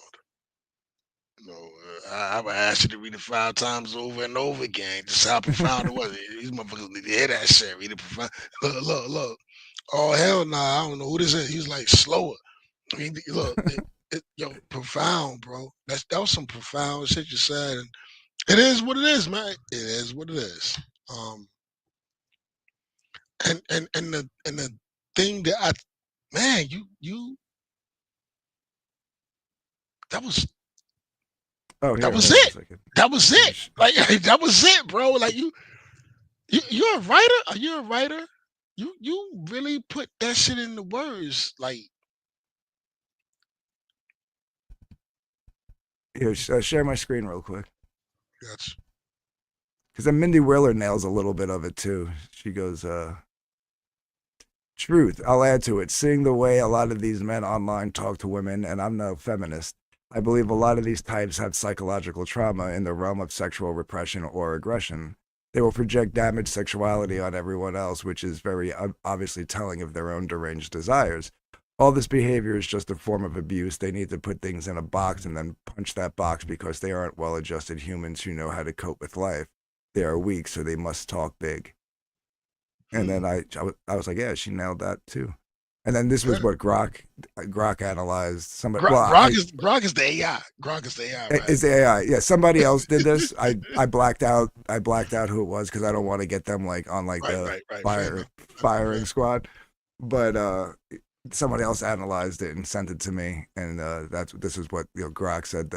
You know, I would ask you to read it 5 times over and over again. Just how profound it was. These motherfuckers need to hear that shit. Read it profound. Look, look, look. Oh hell nah! I don't know who this is. He's like slower. I mean, look, yo, profound, bro. That was some profound shit you said, and it is what it is, man. It is what it is. And the thing that man, you that was Oh, that here, was hold on a it. second. That was it. Like that was it, bro. Like you're a writer. Are you a writer? You really put that shit into words. Like Here, share my screen real quick. that's Because then Mindy Wheeler nails a little bit of it too. She goes, truth, I'll add to it. Seeing the way a lot of these men online talk to women, and I'm no feminist, I believe a lot of these types have psychological trauma in the realm of sexual repression or aggression. They will project damaged sexuality on everyone else, which is very obviously telling of their own deranged desires. All this behavior is just a form of abuse. They need to put things in a box and then punch that box because they aren't well-adjusted humans who know how to cope with life. They are weak, so they must talk big. And then I was like, yeah, she nailed that too. And then this was what Grok analyzed. Somebody, Grok is the AI. Grok is the AI. Right? Is the AI? Yeah, somebody else did this. I blacked out who it was because I don't want to get them like on like firing squad. But somebody else analyzed it and sent it to me, and this is what Grok said.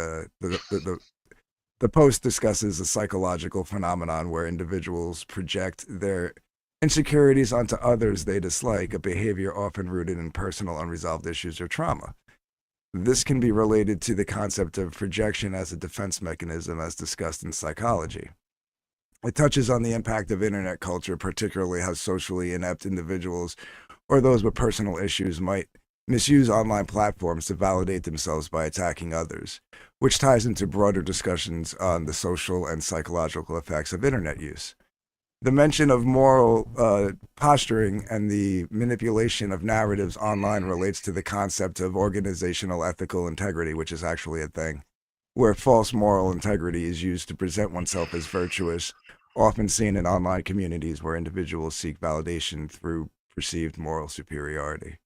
The post discusses a psychological phenomenon where individuals project their insecurities onto others they dislike, a behavior often rooted in personal unresolved issues or trauma. This can be related to the concept of projection as a defense mechanism as discussed in psychology. It touches on the impact of internet culture, particularly how socially inept individuals or those with personal issues might misuse online platforms to validate themselves by attacking others, which ties into broader discussions on the social and psychological effects of internet use. The mention of moral posturing and the manipulation of narratives online relates to the concept of organizational ethical integrity, which is actually a thing, where false moral integrity is used to present oneself as virtuous, often seen in online communities where individuals seek validation through perceived moral superiority.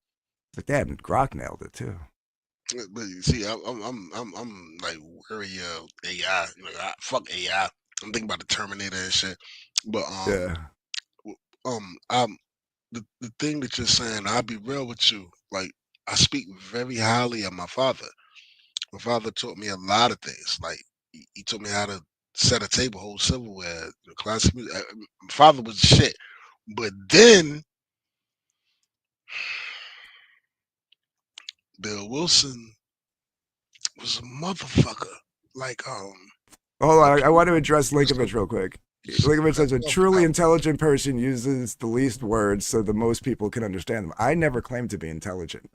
But damn, Grok nailed it too. But you see, I'm like wary of AI. You know, fuck AI. I'm thinking about the Terminator and shit. But Yeah. The thing that you're saying, I'll be real with you. Like, I speak very highly of my father. My father taught me a lot of things. Like, he taught me how to set a table, hold silverware, classic music. My father was the shit. But then Bill Wilson was a motherfucker. Like, Hold on, I want to he address was a- Linkovich real quick. Linkovich says a truly intelligent person uses the least words so the most people can understand them. I never claimed to be intelligent.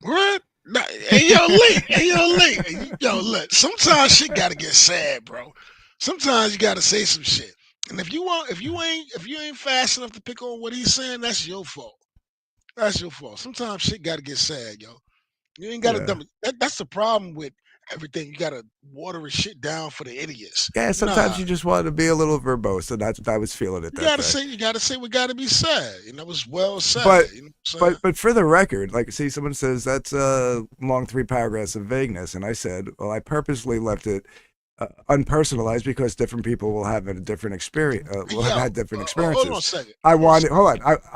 What? Nah, hey yo, Lee. Hey yo, Lee. Yo, look. Sometimes shit gotta get sad, bro. Sometimes you gotta say some shit. And if you ain't fast enough to pick on what he's saying, that's your fault. That's your fault. Sometimes shit gotta get sad, yo. You ain't gotta Yeah. dumb it. That's the problem with everything. You gotta water his shit down for the idiots. Yeah, sometimes Nah. you just want to be a little verbose, and that's what I was feeling it You that gotta day. say what gotta be said. You know, it's well said. But You know what I'm saying? but for the record, like, see, someone says that's a long 3 paragraphs of vagueness, and I said, well, I purposely left it unpersonalized because different people will have a different experience, will have Yo, had different hold on a experiences. second. I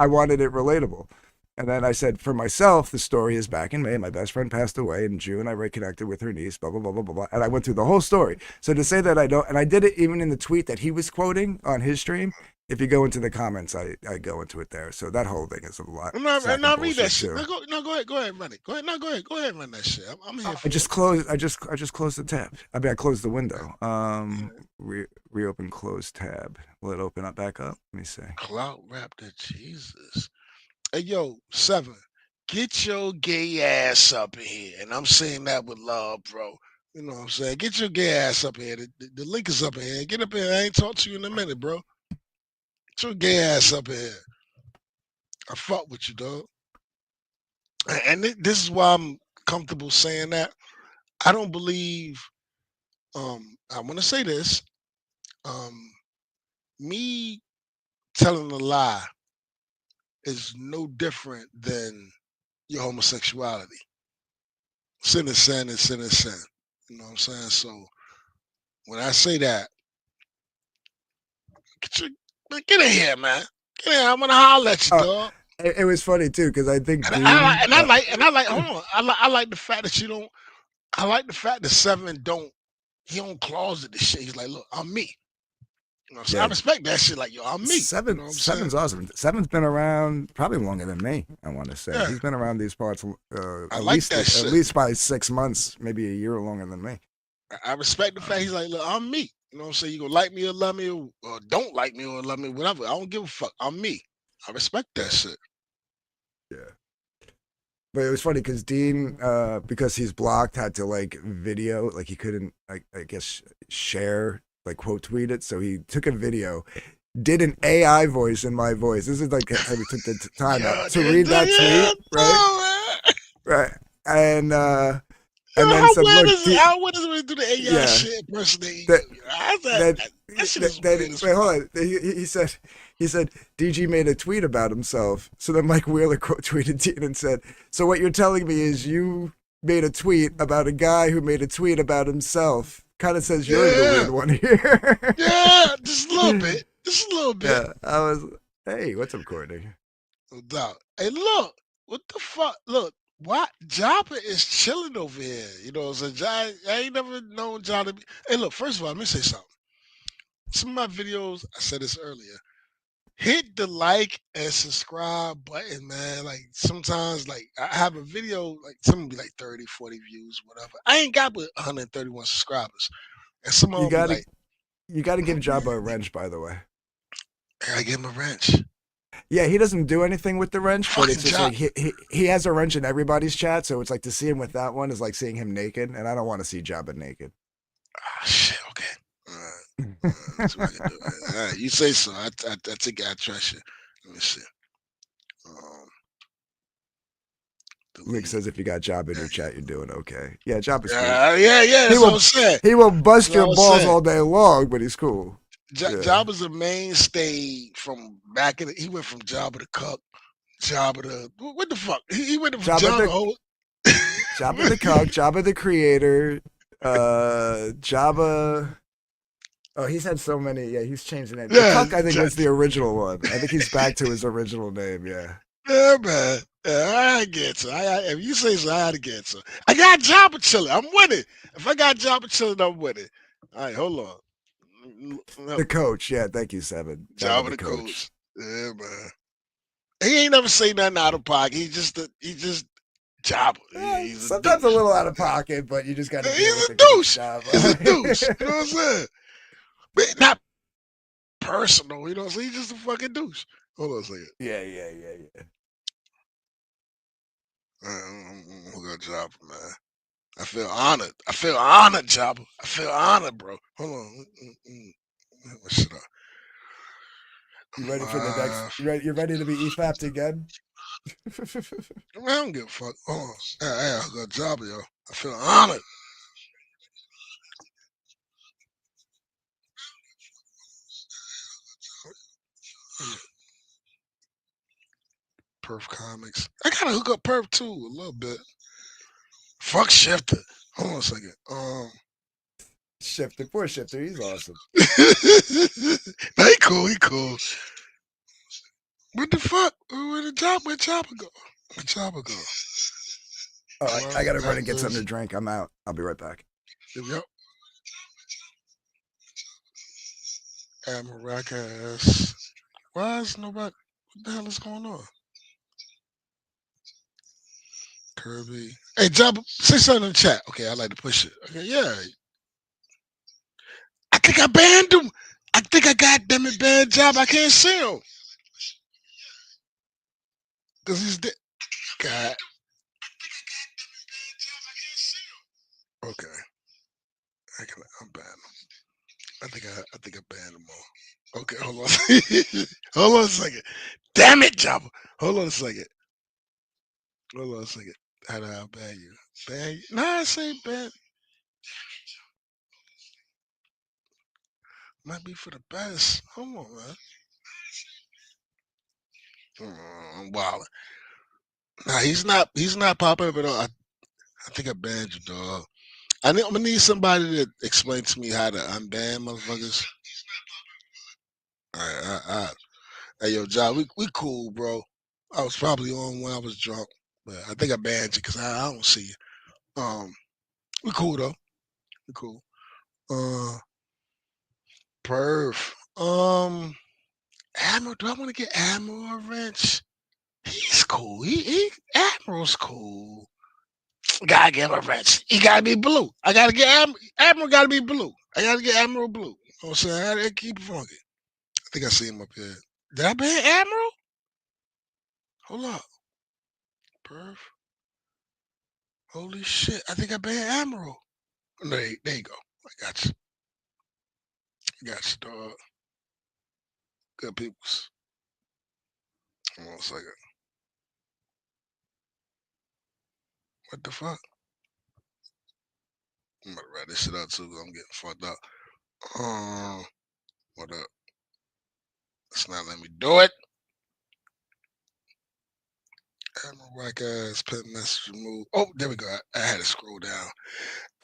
wanted it relatable. And then I said, for myself, the story is back in May. My best friend passed away in June. I reconnected with her niece, blah, blah, blah, blah, blah, blah. And I went through the whole story. So to say that I don't, and I did it even in the tweet that he was quoting on his stream. If you go into the comments, I go into it there. So that whole thing is a lot. And I read that shit. Too. Go ahead, run it. Go ahead, and run that shit. I'm here for I just closed the tab. I mean, I closed the window. Reopen closed tab. Will it open up back up? Let me see. Cloud Raptor, Jesus. Hey, yo, 7, get your gay ass up in here. And I'm saying that with love, bro. You know what I'm saying? Get your gay ass up here. The link is up in here. Get up here. I ain't talked to you in a minute, bro. Get your gay ass up in here. I fuck with you, dog. And this is why I'm comfortable saying that. I don't believe, I want to say this, me telling a lie is no different than your homosexuality. Sin is sin and sin is sin. You know what I'm saying? So when I say that, get in here, man. Get in here. I'm gonna holler at you, dog. It was funny too because I think I like hold on. I like the fact that you don't. I like the fact that 7 don't. He don't closet the shit. He's like, look, I'm me. You know what I'm saying? Yeah. I respect that shit. Like, yo, I'm me. You know what I'm saying? Seven's awesome. Seven's been around probably longer than me. I want to say he's been around these parts at least by 6 months, maybe a year longer than me. I respect the fact he's like, look, I'm me. You know what I'm saying? You gonna like me or love me or don't like me or love me, whatever. I don't give a fuck. I'm me. I respect that shit. Yeah. But it was funny because Dean, because he's blocked, had to like video, like he couldn't, I guess, share, like quote tweet it. So he took a video, did an AI voice in my voice. This is like how we took the time out to read that tweet, right? Right. And then how said, weird look, is it? How weird is it when you do the AI yeah. shit impersonating That- you? That shit is weird as wait, fuck. hold on. He said DG made a tweet about himself. So then Mike Wheeler quote tweeted Dean and said, so what you're telling me is you made a tweet about a guy who made a tweet about himself. Kind of says you're the weird one here. Yeah, just a little bit. Just a little bit. Yeah, I was, hey, what's up, Courtney? No doubt. Hey, look, what the fuck? Look, Why Jabba is chilling over here? You know, so I ain't never known Jabba to be. Hey, look, first of all, let me say something. Some of my videos, I said this earlier. Hit the like and subscribe button, man. Like sometimes, like I have a video, like some be like 30, 40 views, whatever. I ain't got but 131 subscribers, and some of You them be gotta like, you gotta give Jabba a wrench, by the way. I give him a wrench. Yeah, he doesn't do anything with the wrench, but Fucking it's just job. like he has a wrench in everybody's chat, so it's like to see him with that one is like seeing him naked, and I don't want to see Jabba naked. Ah, shit. Okay. All right. That's what I can do. All right. You say so. I think I trust you. Let me see. Um, Rick delete. says if you got Jabba in your chat, you're doing okay. Yeah, Jabba's cool. Yeah. He That's what I'm will saying. he will bust That's your what I'm balls saying. all day long, but he's cool. Yeah. Jabba's a mainstay from back in. He went from Jabba the Cuck, Jabba the what the fuck? He went from Jabba Jabba the whole. Jabba the Cuck, Jabba the Creator, Jabba. Oh, he's had so many. Yeah, he's changed the name. The Yeah, Cuck, I think, was the original one. I think he's back to his original name. Yeah. yeah, man. Yeah, I get so. If you say so, I had to get so. I got Jabba chilling. I'm with it. If I got Jabba chilling, I'm with it. All right, hold on. No, The coach. Yeah, thank you, Seven. Jabba Jabba the the coach. coach. Yeah, man. He ain't never say nothing out of pocket. He just Jabba. He's a Sometimes a douche. little out of pocket, but you just got to deal He's with a it because it's douche. He's a douche. Jabba. You know what I'm saying? But not personal. You know what I'm saying? He's just a fucking douche. Hold on a second. yeah. Who got Jabba, man? I feel honored. I feel honored, Jabba. I feel honored, bro. Hold on. Shut up. You ready for the next? You're ready to be EFAP'd again? Man, I don't give a fuck. Hold on. Hey, I got Jabba, yo. I feel honored. Perf Comics. I gotta hook up Perf too a little bit. Fuck Shifter. Hold on a second. Shifter, poor Shifter, he's awesome. Nah, he cool. He cool. What the fuck? Where Chopper go? Where Chopper go? Oh, I gotta run and get Atlas. something to drink. I'm out. I'll be right back. Yep. Amaracas. Why is nobody? What the hell is going on? Kirby. Hey, Jabba, say something in the chat. Okay, I like to push it. Okay, yeah. I think I banned him. I think I got them it banned Jabba. I can't see him. Because he's dead. God. Okay. I'm banned him. I think I banned them all. Okay, hold on. Hold on a second. Damn it, Jabba. Hold on a second. Hold on a second. How do I ban you? Ban you? Nah, I say ban. Might be for the best. Hold on, man. I'm wilding. Nah, he's not popping up at all. I think I banned you, dog. I'm gonna need somebody to explain to me how to unban motherfuckers. All right. Hey, yo, John, we cool, bro. I was probably on when I was drunk, but I think I banned you because I don't see you. We cool though. We cool. Uh, perf. Admiral. Do I want to get Admiral a wrench? He's cool. He Admiral's cool. Gotta get him a wrench. He gotta be blue. I gotta get Admiral. Gotta be blue. I gotta get Admiral blue. You know what I'm saying? I gotta keep it funky. I think I see him up here. Did I ban Admiral? Hold up. Perf. Holy shit. I think I banned Admiral. There you go. I got you. I got you, dog. Good peoples. Hold on a second. What the fuck? I'm about to write this shit out too. I'm getting fucked up. What up? It's not letting me do it. Admiral Whack ass pet message removed. Oh, there we go. I had to scroll down.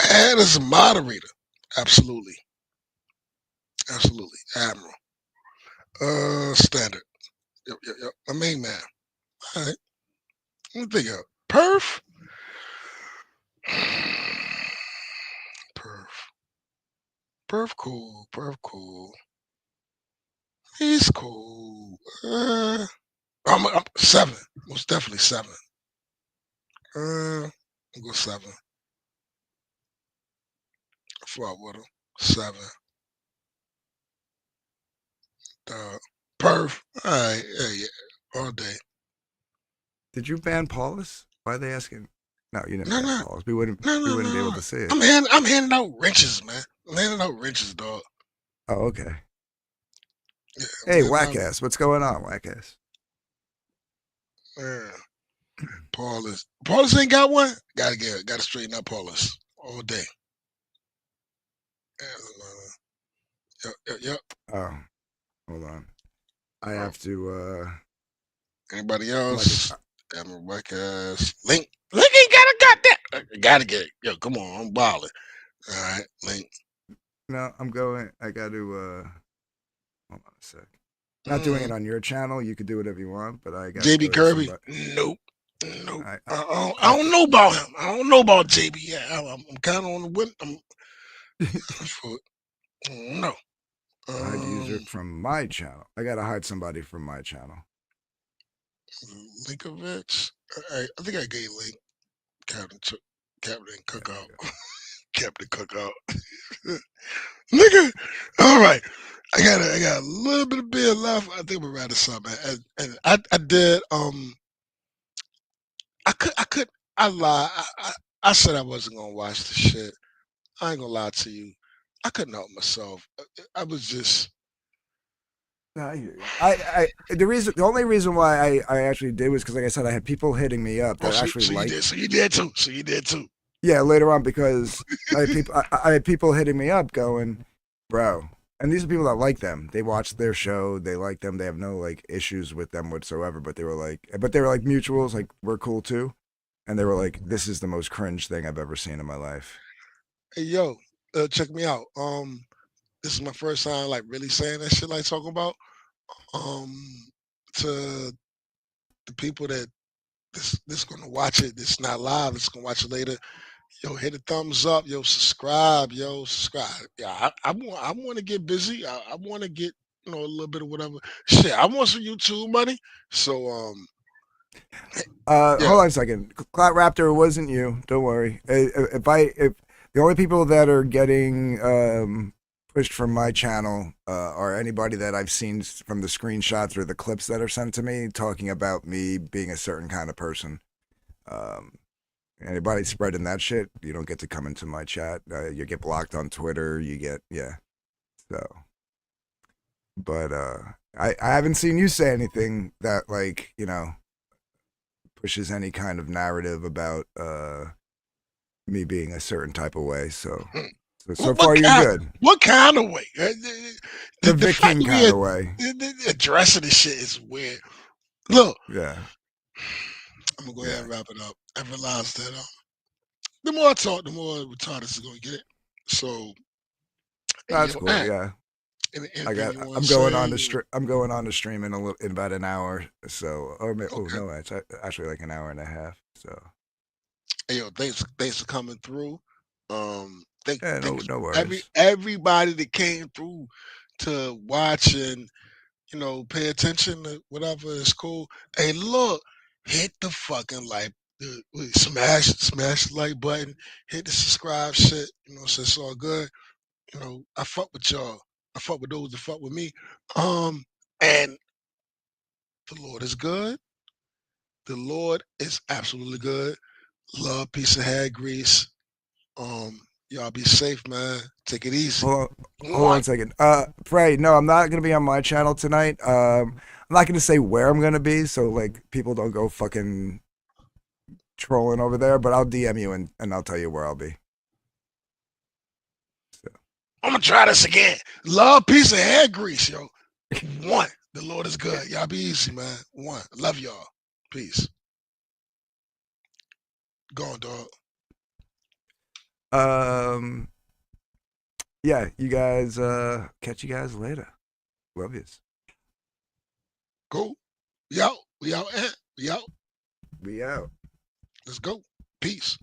Add as a moderator. Absolutely. Absolutely. Admiral. Standard. Yep. My main man. All right. Let me think of Perf. Perf cool. Perf cool. He's cool. I'm 7. Most definitely 7. I'll go 7. I fought with him. 7. Perf. All right. Yeah. All day. Did you ban Paulus? Why are they asking? No, you didn't No, ban no. Paulus. We wouldn't No, be no. able to see it. I'm handing out wrenches, man. I'm handing out wrenches, dog. Oh, okay. Yeah, Hey, man, whack ass. What's going on, whack ass? Yeah. Paulus ain't got one. Gotta straighten up Paulus all day. Yep. Oh, hold on. I have to. Anybody I'm else? like, I'm a whack ass. Link ain't got that. Gotta get it. Yo, come on, I'm balling. All right, Link. no, I'm going. I got to. Hold on a sec. Not doing it on your channel. You could do whatever you want, but I got to JB go to Kirby. somebody. Nope. I I don't know about him. I don't know about JB. Yeah, I'm kind of on the win. No. hide user from my channel. I got to hide somebody from my channel. Linkovich. I think I gave Link Captain Cookout. Captain Cookout. Nigga. All right. I got a little bit of beer left. I think we're ready to something. And I did I lied. I said I wasn't gonna watch the shit. I ain't gonna lie to you. I couldn't help myself. I was just No, the only reason why I actually did was because, like I said, I had people hitting me up that actually liked. So you did too. So you did too. Yeah, later on, because I had people hitting me up going, bro. And these are people that like them. They watch their show. They like them. They have no like issues with them whatsoever. But they were like mutuals. Like, we're cool too. And they were like, this is the most cringe thing I've ever seen in my life. Hey yo, check me out. This is my first time like really saying that shit like talking about. To the people that this gonna watch it, this not live, it's gonna watch it later. Yo, hit a thumbs up, yo, subscribe. Yeah, I want to get busy. I want to get a little bit of whatever. Shit, I want some YouTube money. So yeah. Hold on a second. Clout Raptor, it wasn't you. Don't worry. If the only people that are getting pushed from my channel are anybody that I've seen from the screenshots or the clips that are sent to me talking about me being a certain kind of person. Anybody spreading that shit, you don't get to come into my chat. You get blocked on Twitter. So, but I haven't seen you say anything that like pushes any kind of narrative about me being a certain type of way. So far you're good. What kind of way? The Viking kind of way. Addressing this shit is weird. Look, yeah. I'm gonna go ahead and wrap it up. I realized that the more I talk, the more retarded is gonna get it. So that's cool. Yeah. I'm going on to stream in about an hour. So, no, it's actually like an hour and a half. So, hey, yo, thanks for coming through. Thanks no worries. Everybody that came through to watch and pay attention to whatever is cool. Hey, look, hit the fucking like, smash the like button, hit the subscribe shit. So it's all good. I fuck with y'all. I fuck with those that fuck with me. And the Lord is good. The Lord is absolutely good. Love, peace, and hair grease. Y'all be safe, man. Take it easy. Hold on a second. Frey, no, I'm not gonna be on my channel tonight. I'm not gonna say where I'm gonna be, so like people don't go fucking trolling over there. But I'll DM you and I'll tell you where I'll be. So. I'm gonna try this again. Love, peace, and hair grease, yo. 1. The Lord is good. Y'all be easy, man. 1. Love y'all. Peace. Go on, dog. Yeah, you guys, catch you guys later. Love yous. Cool. We out. We out. We out. Let's go. Peace.